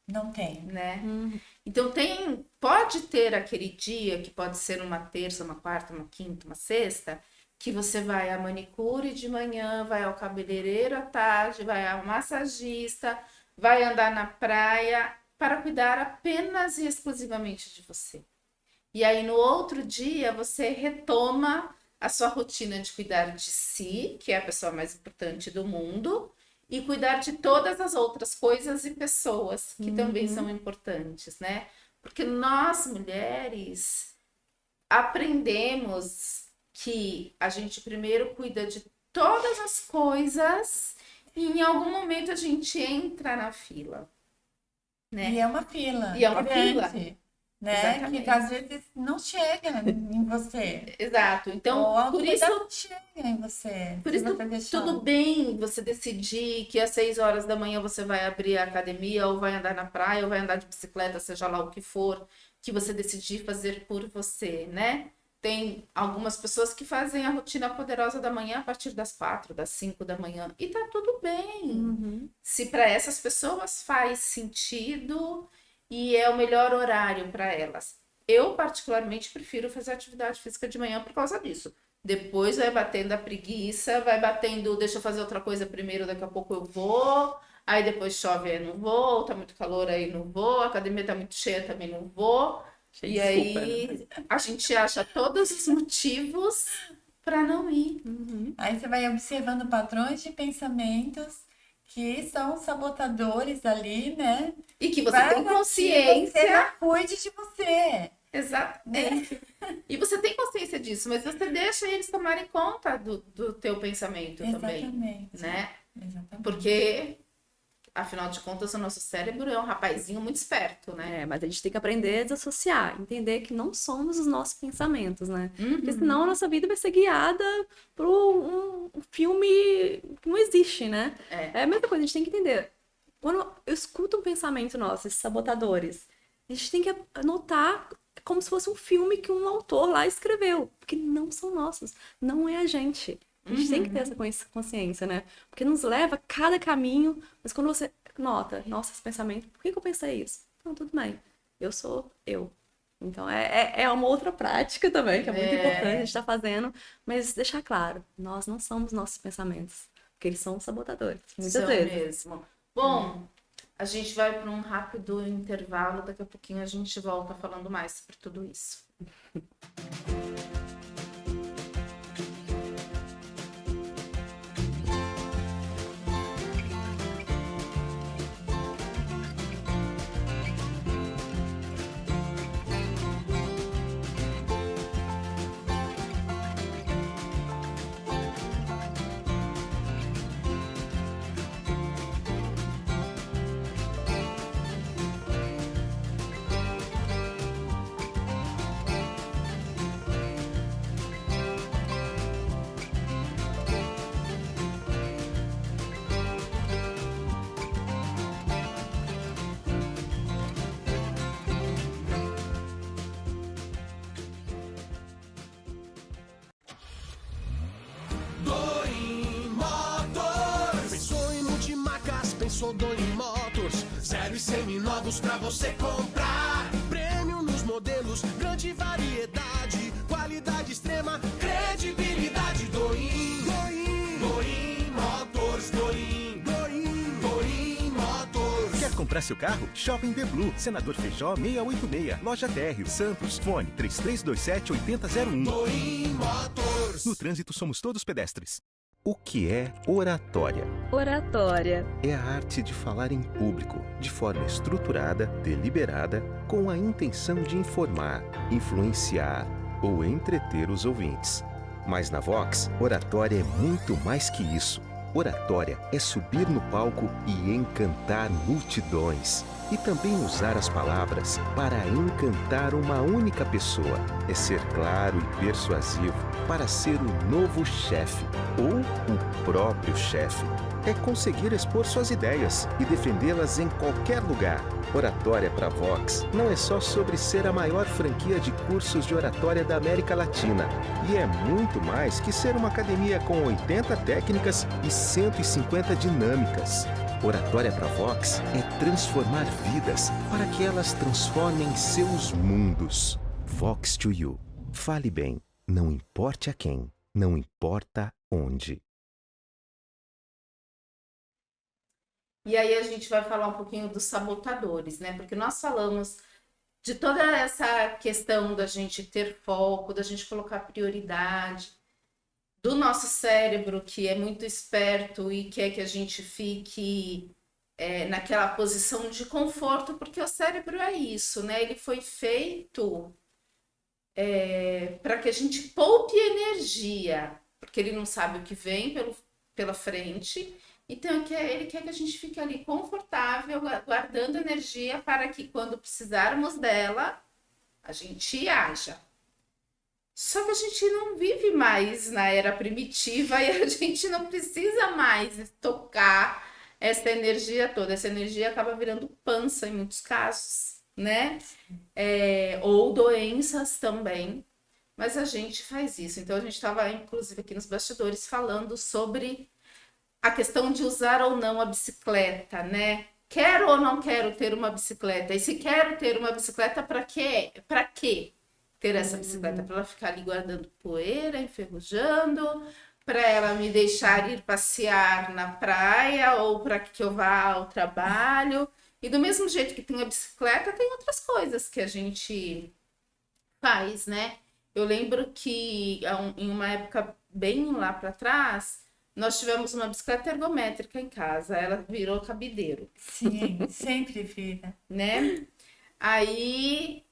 Não tem. né? Então pode ter aquele dia que pode ser uma terça, uma quarta, uma quinta, uma sexta, que você vai à manicure de manhã, vai ao cabeleireiro à tarde, vai ao massagista, vai andar na praia para cuidar apenas e exclusivamente de você. E aí no outro dia você retoma a sua rotina de cuidar de si, que é a pessoa mais importante do mundo, e cuidar de todas as outras coisas e pessoas que também são importantes, né? Porque nós mulheres aprendemos que a gente primeiro cuida de todas as coisas e em algum momento a gente entra na fila, né? E é uma fila E é uma grande, né? Exatamente. Que às vezes não chega em você. Exato. Então, Ou a por isso, autoridade não chega em você. por Se isso você deixar. tudo bem você decidir que às 6 horas da manhã você vai abrir a academia, ou vai andar na praia, ou vai andar de bicicleta, seja lá o que for, que você decidir fazer por você, né? Tem algumas pessoas que fazem a rotina poderosa da manhã a partir das 4, das 5 da manhã, e tá tudo bem. Uhum. Se para essas pessoas faz sentido e é o melhor horário para elas. Eu, particularmente, prefiro fazer atividade física de manhã por causa disso. Depois vai batendo a preguiça, vai batendo, deixa eu fazer outra coisa primeiro, daqui a pouco eu vou. Aí depois chove, aí não vou, tá muito calor, aí não vou, a academia tá muito cheia, também não vou. Cheio E de desculpa, né? aí a gente acha todos os motivos para não ir. Uhum. Aí você vai observando padrões de pensamentos que são sabotadores ali, né? E que você Para tem que você consciência. não cuide de você. Exatamente. E você tem consciência disso, mas você deixa eles tomarem conta do teu pensamento também, Exatamente. né? Exatamente. Porque, afinal de contas, o nosso cérebro é um rapazinho muito esperto, né? Mas a gente tem que aprender a desassociar, entender que não somos os nossos pensamentos, né? Porque Uhum. senão a nossa vida vai ser guiada por um filme que não existe, né? É. É a mesma coisa, a gente tem que entender. Quando eu escuto um pensamento nosso, esses sabotadores, a gente tem que anotar como se fosse um filme que um autor lá escreveu, porque não são nossos, não é a gente. A gente tem que ter essa consciência, né? Porque nos leva a cada caminho, mas quando você nota, nossa, esse pensamento, por que eu pensei isso? Não, tudo bem, eu sou eu. Então, é uma outra prática também, que é muito importante a gente estar fazendo, mas deixar claro, nós não somos nossos pensamentos, porque eles são sabotadores, muitas São vezes. mesmo. Bom, a gente vai para um rápido intervalo, daqui a pouquinho a gente volta falando mais sobre tudo isso. Pensou Doim Motors, 0 e seminovos pra você comprar. Prêmio nos modelos, grande variedade, qualidade extrema, credibilidade. Doim Motors, Doim Motors. Quer comprar seu carro? Shopping The Blue, Senador Feijó 686, Loja Térreo, Santos, fone 3327-8001. Doim Motors. No trânsito somos todos pedestres. O que é oratória? Oratória. É a arte de falar em público, de forma estruturada, deliberada, com a intenção de informar, influenciar ou entreter os ouvintes. Mas na Vox, oratória é muito mais que isso. Oratória é subir no palco e encantar multidões. E também usar as palavras para encantar uma única pessoa. É ser claro e persuasivo para ser o novo chefe ou o próprio chefe. É conseguir expor suas ideias e defendê-las em qualquer lugar. Oratória para Vox não é só sobre ser a maior franquia de cursos de oratória da América Latina. E é muito mais que ser uma academia com 80 técnicas e 150 dinâmicas. Oratória para Vox é transformar vidas para que elas transformem seus mundos. Vox to You. Fale bem, não importe a quem, não importa onde. E aí a gente vai falar um pouquinho dos sabotadores, né? Porque nós falamos de toda essa questão da gente ter foco, da gente colocar prioridade, do nosso cérebro que é muito esperto e quer que a gente fique naquela posição de conforto, porque o cérebro é isso, né? Ele foi feito para que a gente poupe energia. porque ele não sabe o que vem pela frente. Então, ele quer que a gente fique ali confortável, guardando energia para que quando precisarmos dela, a gente haja. Só que a gente não vive mais na era primitiva e a gente não precisa mais estocar essa energia toda. Essa energia acaba virando pança em muitos casos, né? Ou doenças também. Mas a gente faz isso. Então a gente estava, inclusive, aqui nos bastidores falando sobre a questão de usar ou não a bicicleta, né? Quero ou não quero ter uma bicicleta? E se quero ter uma bicicleta, para quê? Para quê ter essa bicicleta? Para ela ficar ali guardando poeira, enferrujando, para ela me deixar ir passear na praia ou para que eu vá ao trabalho. E do mesmo jeito que tem a bicicleta, tem outras coisas que a gente faz, né? Eu lembro que em uma época bem lá para trás, nós tivemos uma bicicleta ergométrica em casa, ela virou cabideiro, Sim, sempre vira. né? Aí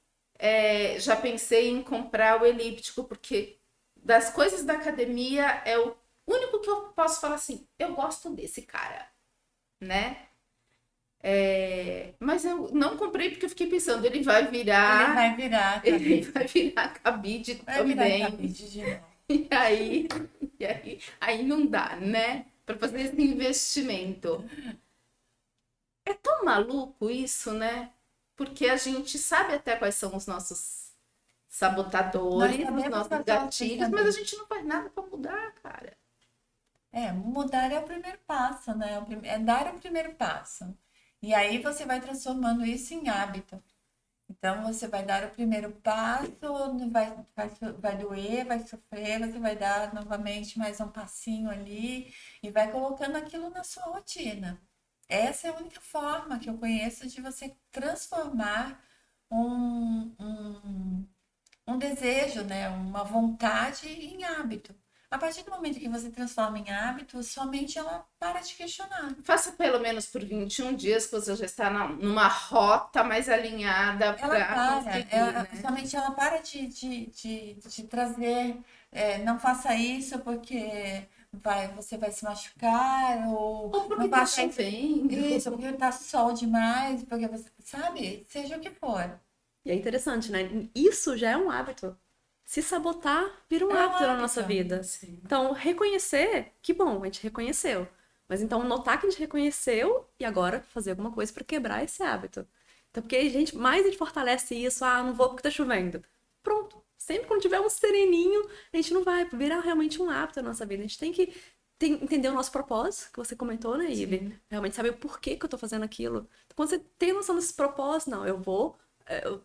já pensei em comprar o elíptico, porque das coisas da academia é o único que eu posso falar assim, eu gosto desse cara, né? Mas eu não comprei porque eu fiquei pensando, ele vai virar Ele vai virar, ele vai virar cabide vai virar também. cabide de novo. E aí não dá, né? Para fazer esse investimento. É tão maluco isso, né? Porque a gente sabe até quais são os nossos sabotadores, Nós sabemos os nossos quais são os gatilhos, mas a pensamentos. gente não faz nada para mudar, cara. Mudar é o primeiro passo, né? É dar o primeiro passo. E aí você vai transformando isso em hábito. Então você vai dar o primeiro passo, vai doer, vai sofrer, você vai dar novamente mais um passinho ali e vai colocando aquilo na sua rotina. Essa é a única forma que eu conheço de você transformar um desejo, né? Uma vontade em hábito. A partir do momento que você transforma em hábito, sua mente ela para de questionar. Faça pelo menos por 21 dias que você já está numa rota mais alinhada Ela para para, conseguir, né? sua mente ela para de trazer, não faça isso porque você vai se machucar, ou Ou porque não tá faça chovendo. isso, porque tá sol demais, porque você, sabe, seja o que for. E é interessante, né? Isso já é um hábito. Se sabotar, vira um É um hábito na hábito. nossa vida. Sim. Então, reconhecer, que bom, a gente reconheceu. Mas então, notar que a gente reconheceu e agora fazer alguma coisa para quebrar esse hábito. Então, porque mais a gente fortalece isso, não vou porque tá chovendo. Pronto. Sempre quando tiver um sereninho, a gente não vai virar realmente um hábito na nossa vida. A gente tem que entender o nosso propósito, que você comentou, né, Ive? Realmente saber o porquê que eu tô fazendo aquilo. Então, quando você tem noção desse propósito, não, eu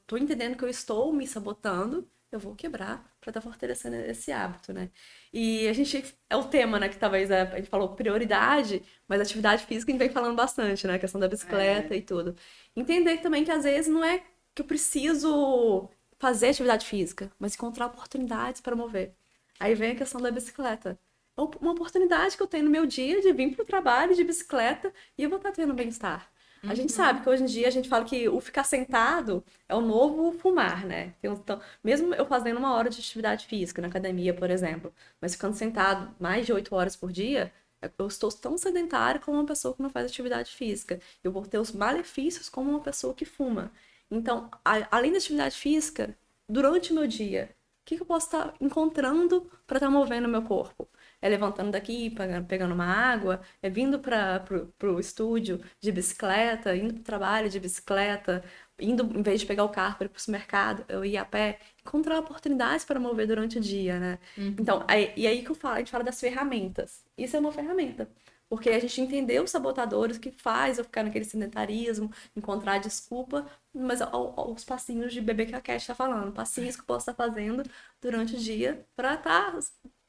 tô entendendo que eu estou me sabotando, eu vou quebrar para estar fortalecendo esse hábito, né? E a gente, é o tema, né, que talvez a gente falou prioridade, mas atividade física a gente vem falando bastante, né? A questão da bicicleta e tudo. Entender também que às vezes não é que eu preciso fazer atividade física, mas encontrar oportunidades para mover. Aí vem a questão da bicicleta. É uma oportunidade que eu tenho no meu dia de vir para o trabalho de bicicleta e eu vou estar tendo bem-estar. A gente sabe que hoje em dia a gente fala que o ficar sentado é o novo fumar, né? Então, mesmo eu fazendo 1 hora de atividade física na academia, por exemplo, mas ficando sentado mais de 8 horas por dia, eu estou tão sedentária como uma pessoa que não faz atividade física. Eu vou ter os malefícios como uma pessoa que fuma. Então, além da atividade física, durante o meu dia, o que eu posso estar encontrando para estar movendo o meu corpo? É levantando daqui, pegando uma água, é vindo para o estúdio de bicicleta, indo para o trabalho de bicicleta, indo, em vez de pegar o carro para ir para o supermercado, eu ir a pé, encontrar oportunidades para mover durante o dia, né? Então, e aí que a gente fala das ferramentas. Isso é uma ferramenta. Porque a gente entendeu os sabotadores, o que faz eu ficar naquele sedentarismo, encontrar desculpa, mas os passinhos de bebê que a Cat está falando, passinhos que eu posso estar fazendo durante o dia para estar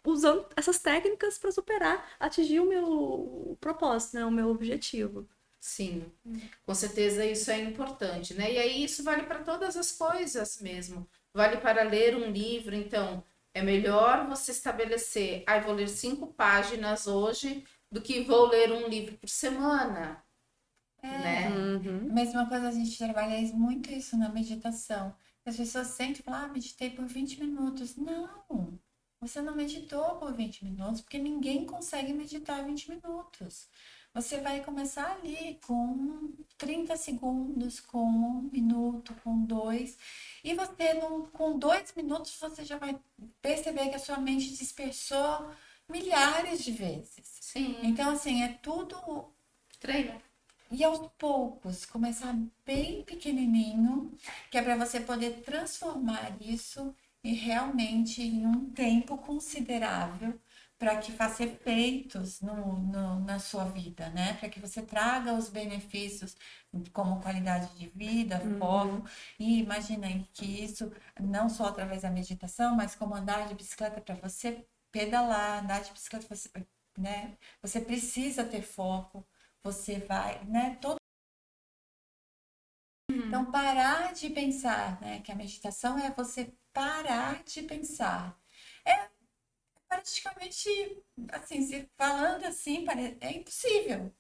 usando essas técnicas para superar, atingir o meu propósito, né? O meu objetivo. Sim, com certeza isso é importante, né? E aí isso vale para todas as coisas mesmo. Vale para ler um livro, então é melhor você estabelecer, vou ler 5 páginas hoje do que vou ler um livro por semana, né? A mesma coisa, a gente trabalha muito isso na meditação. As pessoas sentem e falam, meditei por 20 minutos. Não! você não meditou por 20 minutos, porque ninguém consegue meditar 20 minutos. Você vai começar ali com 30 segundos, com 1 minuto, com 2. E você, com 2 minutos, você já vai perceber que a sua mente dispersou milhares de vezes. Sim, Então, assim, é tudo. treino. E aos poucos, começar bem pequenininho, que é para você poder transformar isso e realmente em um tempo considerável para que faça efeitos na sua vida, né? Para que você traga os benefícios como qualidade de vida, foco. E imaginem que isso, não só através da meditação, mas como andar de bicicleta para você pedalar, andar de bicicleta, você, né? Você precisa ter foco. Você vai, né? Então, parar de pensar, né? Que a meditação é você parar de pensar. É praticamente, assim, se falando assim, é impossível,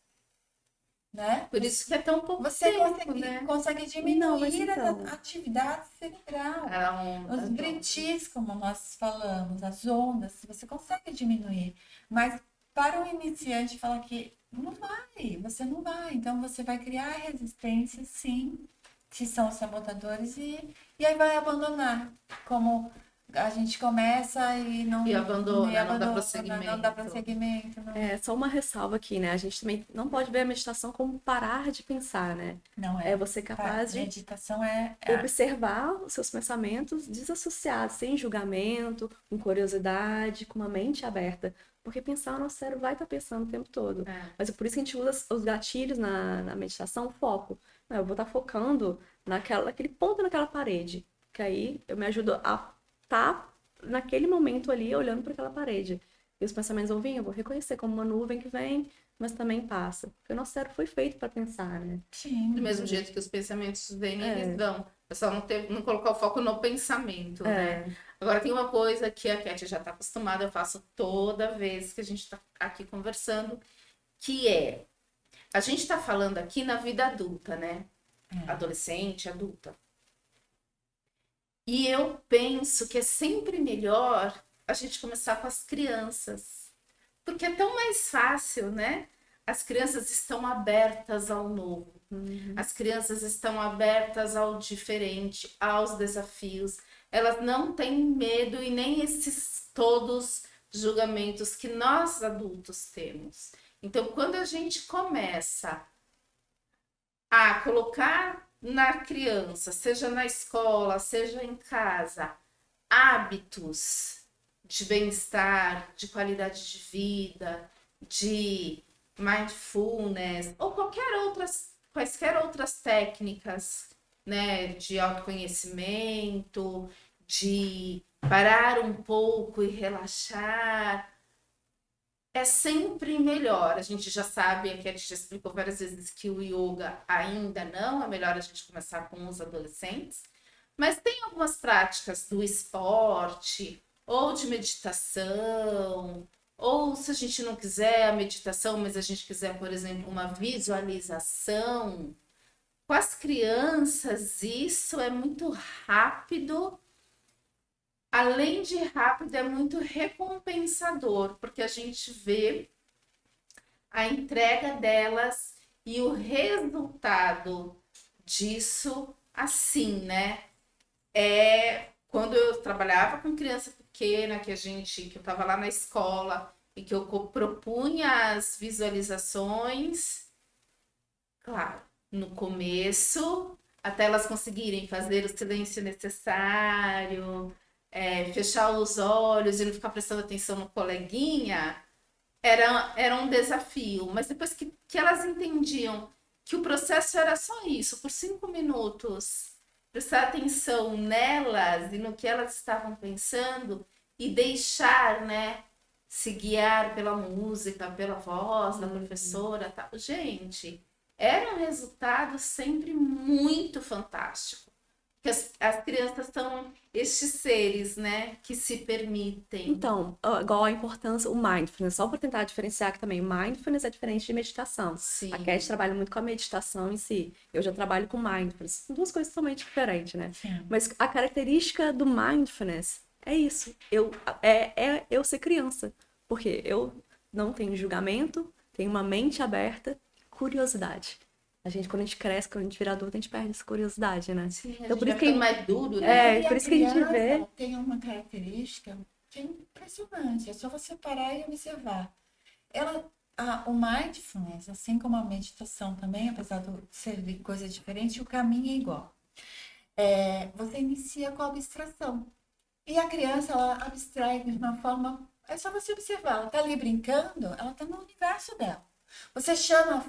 né? Por isso que é tão pouco Você tempo, né? consegue Não, mas diminuir então. a atividade cerebral. A onda, Os britis, como nós falamos, as ondas, você consegue diminuir. Mas para o iniciante falar que não vai, você não vai. Então você vai criar resistência, sim, que são os sabotadores, e aí vai abandonar. Como a gente começa e não, E abandona, não dá não prosseguimento. dá prosseguimento. É só uma ressalva aqui, né? A gente também não pode ver a meditação como parar de pensar, né? Não É você capaz de meditação é observar os seus pensamentos desassociados, sem julgamento, com curiosidade, com uma mente aberta. Porque pensar, o nosso cérebro vai estar pensando o tempo todo. É. Mas é por isso que a gente usa os gatilhos na meditação, foco. Não, eu vou estar focando naquele ponto naquela parede. Que aí eu me ajudo a estar naquele momento ali, olhando para aquela parede. E os pensamentos vão vir, eu vou reconhecer como uma nuvem que vem, mas também passa. Porque o nosso cérebro foi feito para pensar, né? sim. Do mesmo jeito que os pensamentos vêm, É. eles vão. É só não colocar o foco no pensamento, né? Agora, tem uma coisa que a Kátia já está acostumada, eu faço toda vez que a gente está aqui conversando, que é, a gente está falando aqui na vida adulta, né? Adolescente, adulta. E eu penso que é sempre melhor a gente começar com as crianças. Porque é tão mais fácil, né? As crianças estão abertas ao novo. As crianças estão abertas ao diferente, aos desafios. Elas não têm medo e nem esses todos julgamentos que nós adultos temos. Então, quando a gente começa a colocar na criança, seja na escola, seja em casa, hábitos de bem-estar, de qualidade de vida, de mindfulness, ou quaisquer outras técnicas, né, de autoconhecimento, de parar um pouco e relaxar, é sempre melhor. A gente já sabe, aqui a gente já explicou várias vezes que o yoga ainda não, é melhor a gente começar com os adolescentes, mas tem algumas práticas do esporte, ou de meditação, ou se a gente não quiser a meditação, mas a gente quiser, por exemplo, uma visualização, com as crianças isso é muito rápido. Além de rápido, é muito recompensador, porque a gente vê a entrega delas e o resultado disso assim, né? Quando eu trabalhava com criança pequena, que eu estava lá na escola e que eu propunha as visualizações, claro, no começo, até elas conseguirem fazer o silêncio necessário, fechar os olhos e não ficar prestando atenção no coleguinha, era um desafio. Mas depois que elas entendiam que o processo era só isso, por 5 minutos, prestar atenção nelas e no que elas estavam pensando e deixar, né, se guiar pela música, pela voz da professora, tá? Gente, era um resultado sempre muito fantástico. Porque as crianças são estes seres, né, que se permitem. Então, igual a importância, o mindfulness, só para tentar diferenciar aqui também, mindfulness é diferente de meditação. Sim. A Cat trabalha muito com a meditação em si, eu já trabalho com mindfulness, são duas coisas totalmente diferentes, né? Sim. Mas a característica do mindfulness é isso. Eu ser criança. Porque eu não tenho julgamento, tenho uma mente aberta, curiosidade. Quando a gente cresce, quando a gente vira adulto, a gente perde essa curiosidade, né? Sim, a Então, gente por vai isso que ficando mais duro, né? E por isso que a gente criança vê. tem uma característica que é impressionante. É só você parar e observar. O mindfulness, assim como a meditação também, apesar de ser coisa diferente, o caminho é igual. Você inicia com a abstração. E a criança, ela abstrai de uma forma. É só você observar. Ela tá ali brincando, ela tá no universo dela. Você chama,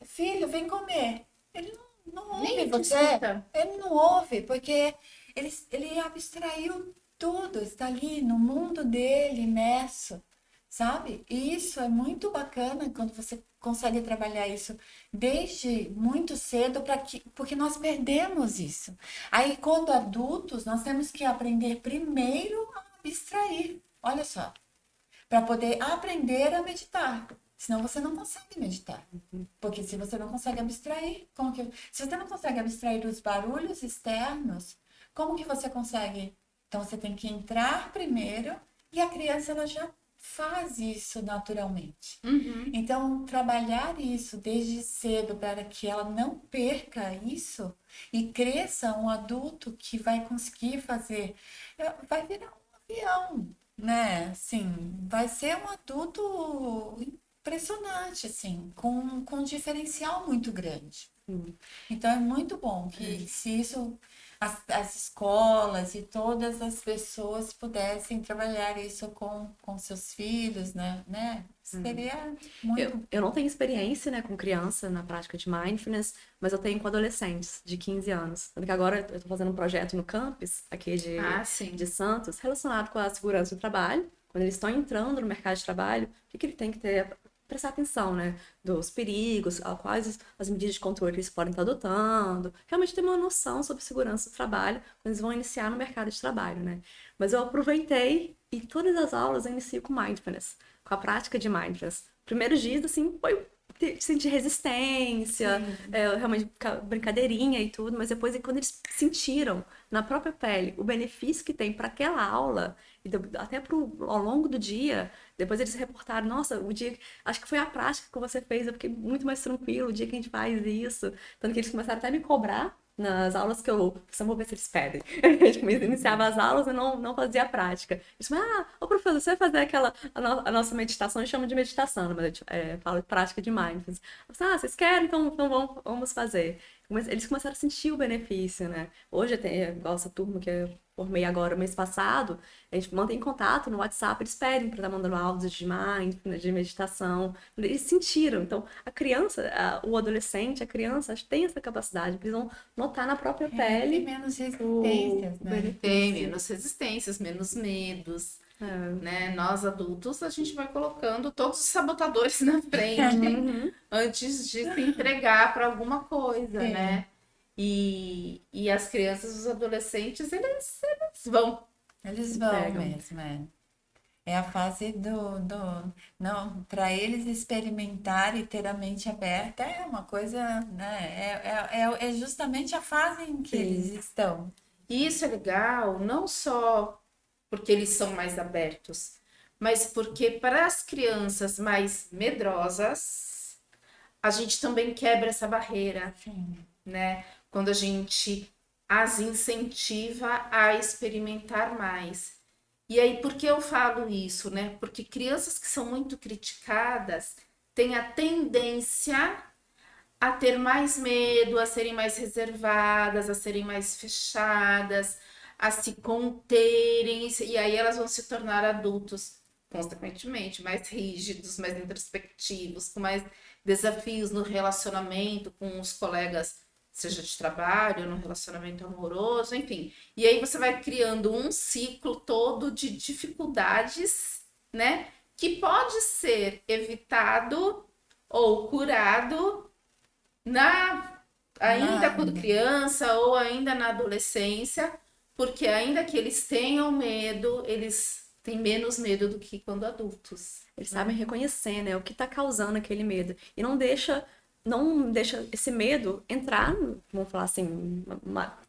filho, vem comer. Ele não ouve Nem te você. escuta. Ele não ouve, porque ele abstraiu tudo, está ali no mundo dele, imerso, sabe? E isso é muito bacana quando você consegue trabalhar isso desde muito cedo, porque nós perdemos isso. Aí, quando adultos, nós temos que aprender primeiro a abstrair. Olha só, para poder aprender a meditar. Senão você não consegue meditar. Porque se você não consegue abstrair, se você não consegue abstrair os barulhos externos, como que você consegue? Então você tem que entrar primeiro e a criança ela já faz isso naturalmente. Então trabalhar isso desde cedo para que ela não perca isso e cresça um adulto que vai conseguir fazer, vai virar um avião, né? Assim, vai ser um adulto impressionante, assim, com um diferencial muito grande. Então é muito bom que se isso, as escolas e todas as pessoas pudessem trabalhar isso com seus filhos, né? Seria muito. Eu não tenho experiência, né, com criança na prática de mindfulness, mas eu tenho com adolescentes de 15 anos. Tanto que agora eu estou fazendo um projeto no campus, aqui Sim. de Santos, relacionado com a segurança do trabalho. Quando eles estão entrando no mercado de trabalho, o que ele tem que ter? Prestar atenção, né, dos perigos, quais as medidas de controle que eles podem estar adotando, realmente ter uma noção sobre segurança do trabalho quando eles vão iniciar no mercado de trabalho, né. Mas eu aproveitei e todas as aulas eu inicio com mindfulness, com a prática de mindfulness. Primeiros dias, assim, foi sentir resistência, realmente brincadeirinha e tudo, mas depois, quando eles sentiram na própria pele o benefício que tem para aquela aula, e até ao longo do dia, depois eles reportaram, nossa, o dia, acho que foi a prática que você fez, eu fiquei muito mais tranquilo o dia que a gente faz isso. Tanto que eles começaram até a me cobrar nas aulas que eu vou ver se eles pedem. A gente iniciava as aulas e não fazia a prática. Eles falaram, ô professor, você vai fazer a nossa meditação, a gente chama de meditação, mas a gente fala de prática de mindfulness. Eu falei, vocês querem? Então vamos fazer. Eles começaram a sentir o benefício, né? Hoje, igual essa turma que eu formei agora, mês passado, a gente mantém contato no WhatsApp, eles pedem para estar mandando áudios de mindfulness, de meditação. Eles sentiram. Então, a criança, o adolescente, a criança, tem essa capacidade, eles vão notar na própria Tem pele menos resistências, o né? benefício. Tem menos resistências, menos medos, né? Nós adultos, a gente vai colocando todos os sabotadores na frente antes de se entregar para alguma coisa, né? E as crianças, os adolescentes, eles vão. Eles vão Pegam. mesmo, é a fase não, para eles experimentar e ter a mente aberta é uma coisa, né? É justamente a fase em que eles estão. E isso é legal, não só porque eles são mais abertos, mas porque para as crianças mais medrosas, a gente também quebra essa barreira, Sim. né? Quando a gente as incentiva a experimentar mais. E aí, por que eu falo isso, né? Porque crianças que são muito criticadas têm a tendência a ter mais medo, a serem mais reservadas, a serem mais fechadas, a se conterem, e aí elas vão se tornar adultos, consequentemente, mais rígidos, mais introspectivos, com mais desafios no relacionamento com os colegas, seja de trabalho, no relacionamento amoroso, enfim. E aí você vai criando um ciclo todo de dificuldades, né? Que pode ser evitado ou curado ainda quando criança ou ainda na adolescência, porque ainda que eles tenham medo, eles têm menos medo do que quando adultos. Eles sabem reconhecer, né, o que está causando aquele medo. E não deixa esse medo entrar, vamos falar assim,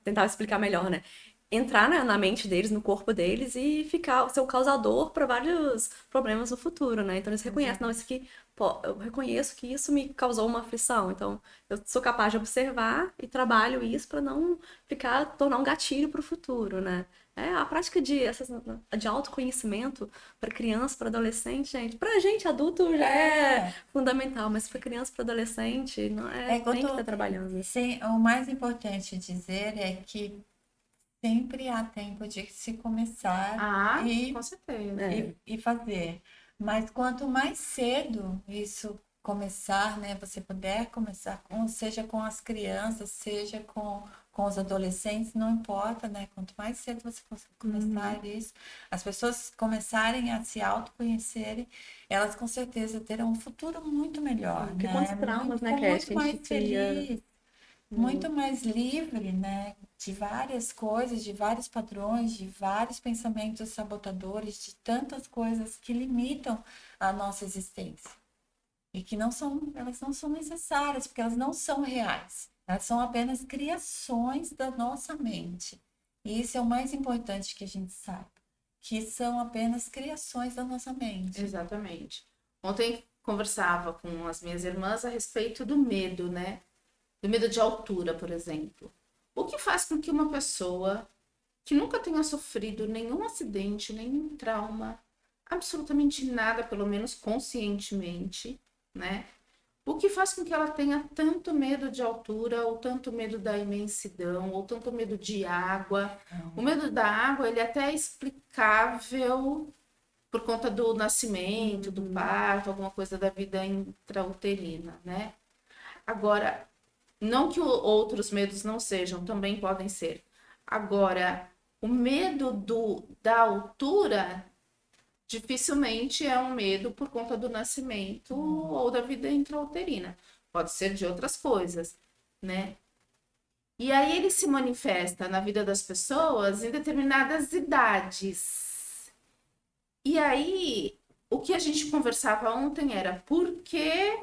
tentar explicar melhor, né? entrar na mente deles, no corpo deles e ficar ser o causador para vários problemas no futuro, né? Então eles reconhecem, não, isso aqui, pô, eu reconheço que isso me causou uma aflição, então eu sou capaz de observar e trabalho isso para não tornar um gatilho para o futuro, né? É a prática de autoconhecimento para criança, para adolescente, gente. Para gente adulto já é fundamental, mas para criança, para adolescente, não tem que estar trabalhando. Sim, o mais importante dizer é que sempre há tempo de se começar Com certeza. e fazer. Mas quanto mais cedo isso começar, né, você puder começar, seja com as crianças, seja com os adolescentes, não importa, né? Quanto mais cedo você começar isso, as pessoas começarem a se autoconhecerem, elas com certeza terão um futuro muito melhor, Porque né? quantos traumas, né, Com Cat, muito que a mais gente cria. feliz, muito mais livre, né? De várias coisas, de vários padrões, de vários pensamentos sabotadores, de tantas coisas que limitam a nossa existência. E que elas não são necessárias, porque elas não são reais. Elas são apenas criações da nossa mente. E isso é o mais importante que a gente saiba, que são apenas criações da nossa mente. Exatamente. Ontem conversava com as minhas irmãs a respeito do medo, né? Do medo de altura, por exemplo. O que faz com que uma pessoa que nunca tenha sofrido nenhum acidente, nenhum trauma, absolutamente nada, pelo menos conscientemente, né? O que faz com que ela tenha tanto medo de altura, ou tanto medo da imensidão, ou tanto medo de água? O medo da água, ele até é explicável por conta do nascimento, do parto, alguma coisa da vida intrauterina, né? Agora, não que outros medos não sejam, também podem ser. Agora, o medo da altura dificilmente é um medo por conta do nascimento ou da vida intrauterina. Pode ser de outras coisas, né? E aí ele se manifesta na vida das pessoas em determinadas idades. E aí, o que a gente conversava ontem era por que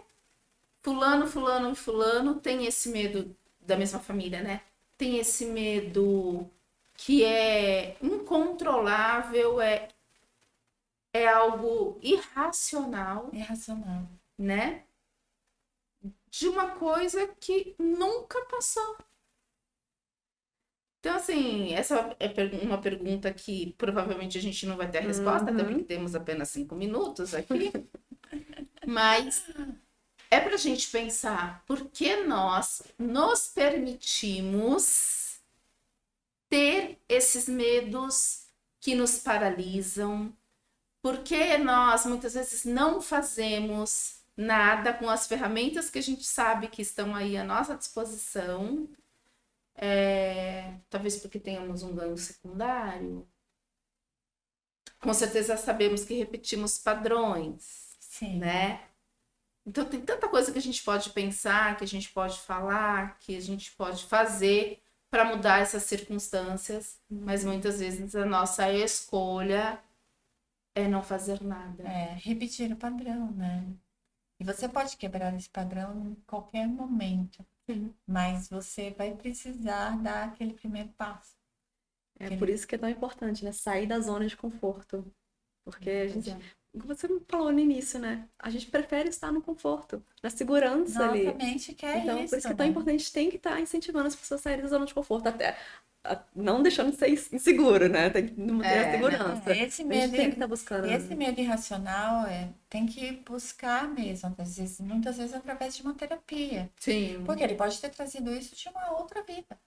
fulano, fulano e fulano tem esse medo da mesma família, né? Tem esse medo que é incontrolável, é algo irracional, Irracional. né? De uma coisa que nunca passou. Então, assim, essa é uma pergunta que provavelmente a gente não vai ter a resposta, até porque temos apenas 5 minutos aqui. Mas é pra gente pensar por que nós nos permitimos ter esses medos que nos paralisam, por que nós muitas vezes não fazemos nada com as ferramentas que a gente sabe que estão aí à nossa disposição. Talvez porque tenhamos um ganho secundário. Com certeza sabemos que repetimos padrões, Sim. né? Então tem tanta coisa que a gente pode pensar, que a gente pode falar, que a gente pode fazer para mudar essas circunstâncias, mas muitas vezes a nossa escolha é não fazer nada. Repetir o padrão, né? E você pode quebrar esse padrão em qualquer momento. Mas você vai precisar dar aquele primeiro passo. Por isso que é tão importante, né? Sair da zona de conforto. Porque a gente, como você falou no início, né? A gente prefere estar no conforto, na segurança ali. Nossa mente quer Então, isso, por isso que é tão né? importante, a gente tem que estar incentivando as pessoas a saírem da zona de conforto, até não deixando de ser inseguro, né? Tem que manter a segurança. Esse A medo, gente tem que estar buscando. esse medo irracional tem que buscar mesmo, às vezes, muitas vezes através de uma terapia. Sim. Porque ele pode ter trazido isso de uma outra vida.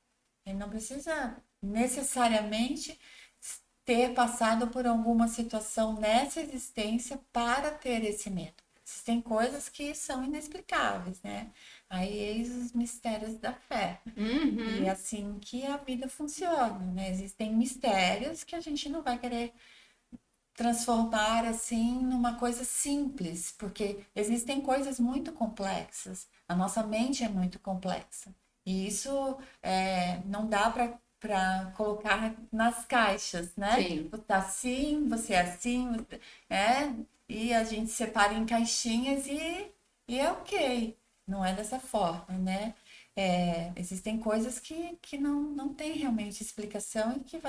Ele não precisa necessariamente ter passado por alguma situação nessa existência para ter esse medo. Existem coisas que são inexplicáveis, né? Aí eis os mistérios da fé. E é assim que a vida funciona, né? Existem mistérios que a gente não vai querer transformar assim numa coisa simples, porque existem coisas muito complexas. A nossa mente é muito complexa. E isso não dá para colocar nas caixas, né? Sim. Você tá assim, você é assim, e a gente separa em caixinhas e é ok. Não é dessa forma, né? Existem coisas que não tem realmente explicação e que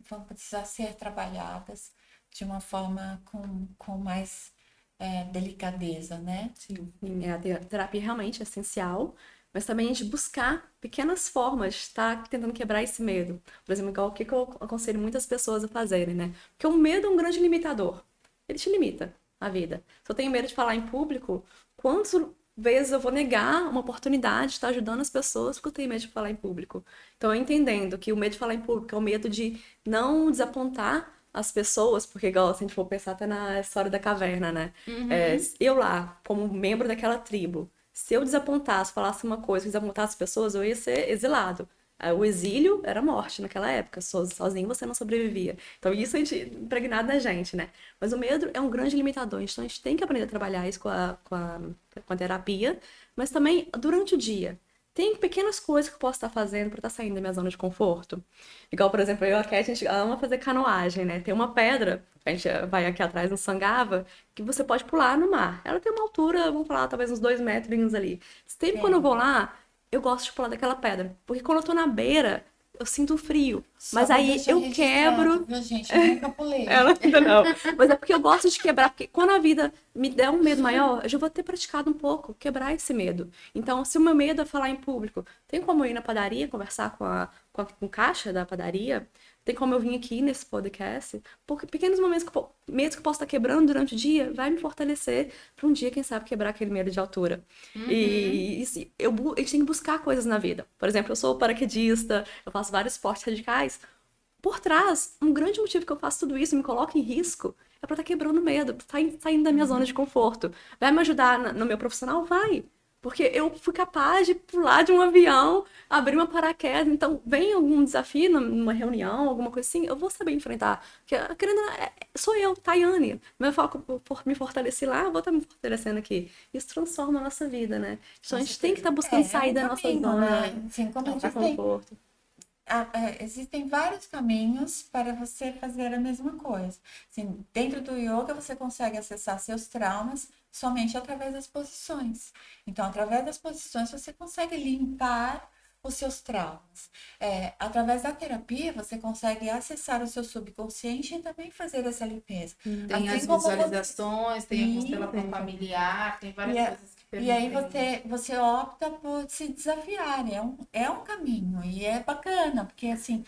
vão precisar ser trabalhadas de uma forma com mais delicadeza, né? Sim, a terapia realmente é essencial, mas também a gente buscar pequenas formas de estar tentando quebrar esse medo. Por exemplo, igual o que eu aconselho muitas pessoas a fazerem, né? Porque o medo é um grande limitador. Ele te limita a vida. Se eu tenho medo de falar em público, quantas vezes eu vou negar uma oportunidade de estar ajudando as pessoas porque eu tenho medo de falar em público? Então, eu entendendo que o medo de falar em público é o medo de não desapontar as pessoas, porque, igual, se a gente for pensar até na história da caverna, né? Eu lá, como membro daquela tribo, se eu desapontasse, falasse uma coisa, desapontasse as pessoas, eu ia ser exilado. O exílio era morte naquela época, sozinho você não sobrevivia. Então isso a gente impregnado na gente, né? Mas o medo é um grande limitador, então a gente tem que aprender a trabalhar isso com a terapia, mas também durante o dia. Tem pequenas coisas que eu posso estar fazendo para estar saindo da minha zona de conforto. Igual, por exemplo, eu e a Cat, a gente ama fazer canoagem, né? Tem uma pedra, a gente vai aqui atrás no Sangava, que você pode pular no mar. Ela tem uma altura, vamos falar, talvez uns 2 metros ali. Sempre quando eu vou lá, eu gosto de pular daquela pedra. Porque quando eu tô na beira, eu sinto frio. Só Mas pra aí deixar eu registrado, quebro. viu, gente? Eu nunca pulei. Ela ainda não. Mas é porque eu gosto de quebrar, porque quando a vida me der um medo maior, eu já vou ter praticado um pouco, quebrar esse medo. Então, se o meu medo é falar em público, tem como eu ir na padaria, conversar com o caixa da padaria? Tem como eu vir aqui nesse podcast? Porque pequenos momentos medos que eu posso estar quebrando durante o dia, vai me fortalecer para um dia, quem sabe, quebrar aquele medo de altura. E a gente tem que buscar coisas na vida. Por exemplo, eu sou paraquedista, eu faço vários esportes radicais. Por trás, um grande motivo que eu faço tudo isso e me coloco em risco é para estar quebrando medo, saindo da minha zona de conforto. Vai me ajudar no meu profissional? Vai. Porque eu fui capaz de pular de um avião, abrir uma paraquedas. Então, vem algum desafio numa reunião, alguma coisa assim, eu vou saber enfrentar. Porque, querendo, sou eu, Tayane. Meu foco por me fortalecer lá, eu vou estar me fortalecendo aqui. Isso transforma a nossa vida, né? Então, a gente tem que estar buscando sair da nossa caminho, zona né? Assim, como de existem, conforto. existem vários caminhos para você fazer a mesma coisa. Assim, dentro do yoga, você consegue acessar seus traumas somente através das posições. Então, através das posições, você consegue limpar os seus traumas. Através da terapia, você consegue acessar o seu subconsciente e também fazer essa limpeza. Tem Assim as como você- visualizações, tem a constelação Sim. familiar, tem várias E, a- coisas que e aí permitem. você opta por se desafiar, é um caminho e é bacana, porque assim,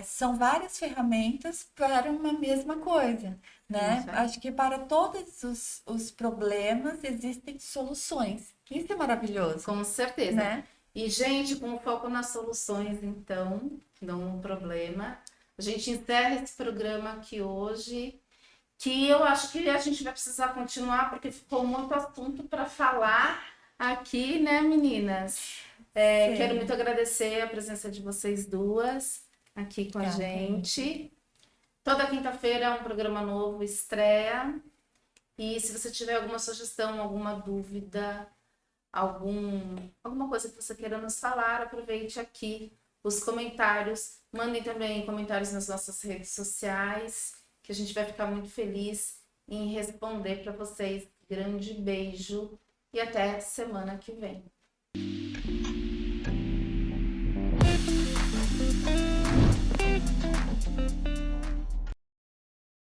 são várias ferramentas para uma mesma coisa, né? Isso aí. Acho que para todos os problemas existem soluções. Isso é maravilhoso, Com certeza. né? E, gente, com foco nas soluções, então, não um problema. A gente encerra esse programa aqui hoje, que eu acho que a gente vai precisar continuar, porque ficou muito assunto para falar aqui, né, meninas? Sim. Quero muito agradecer a presença de vocês duas aqui com a Obrigada. gente. Toda quinta-feira é um programa novo, estreia. E se você tiver alguma sugestão, alguma dúvida, alguma coisa que você queira nos falar, aproveite aqui os comentários. Mandem também comentários nas nossas redes sociais, que a gente vai ficar muito feliz em responder para vocês. Grande beijo e até semana que vem.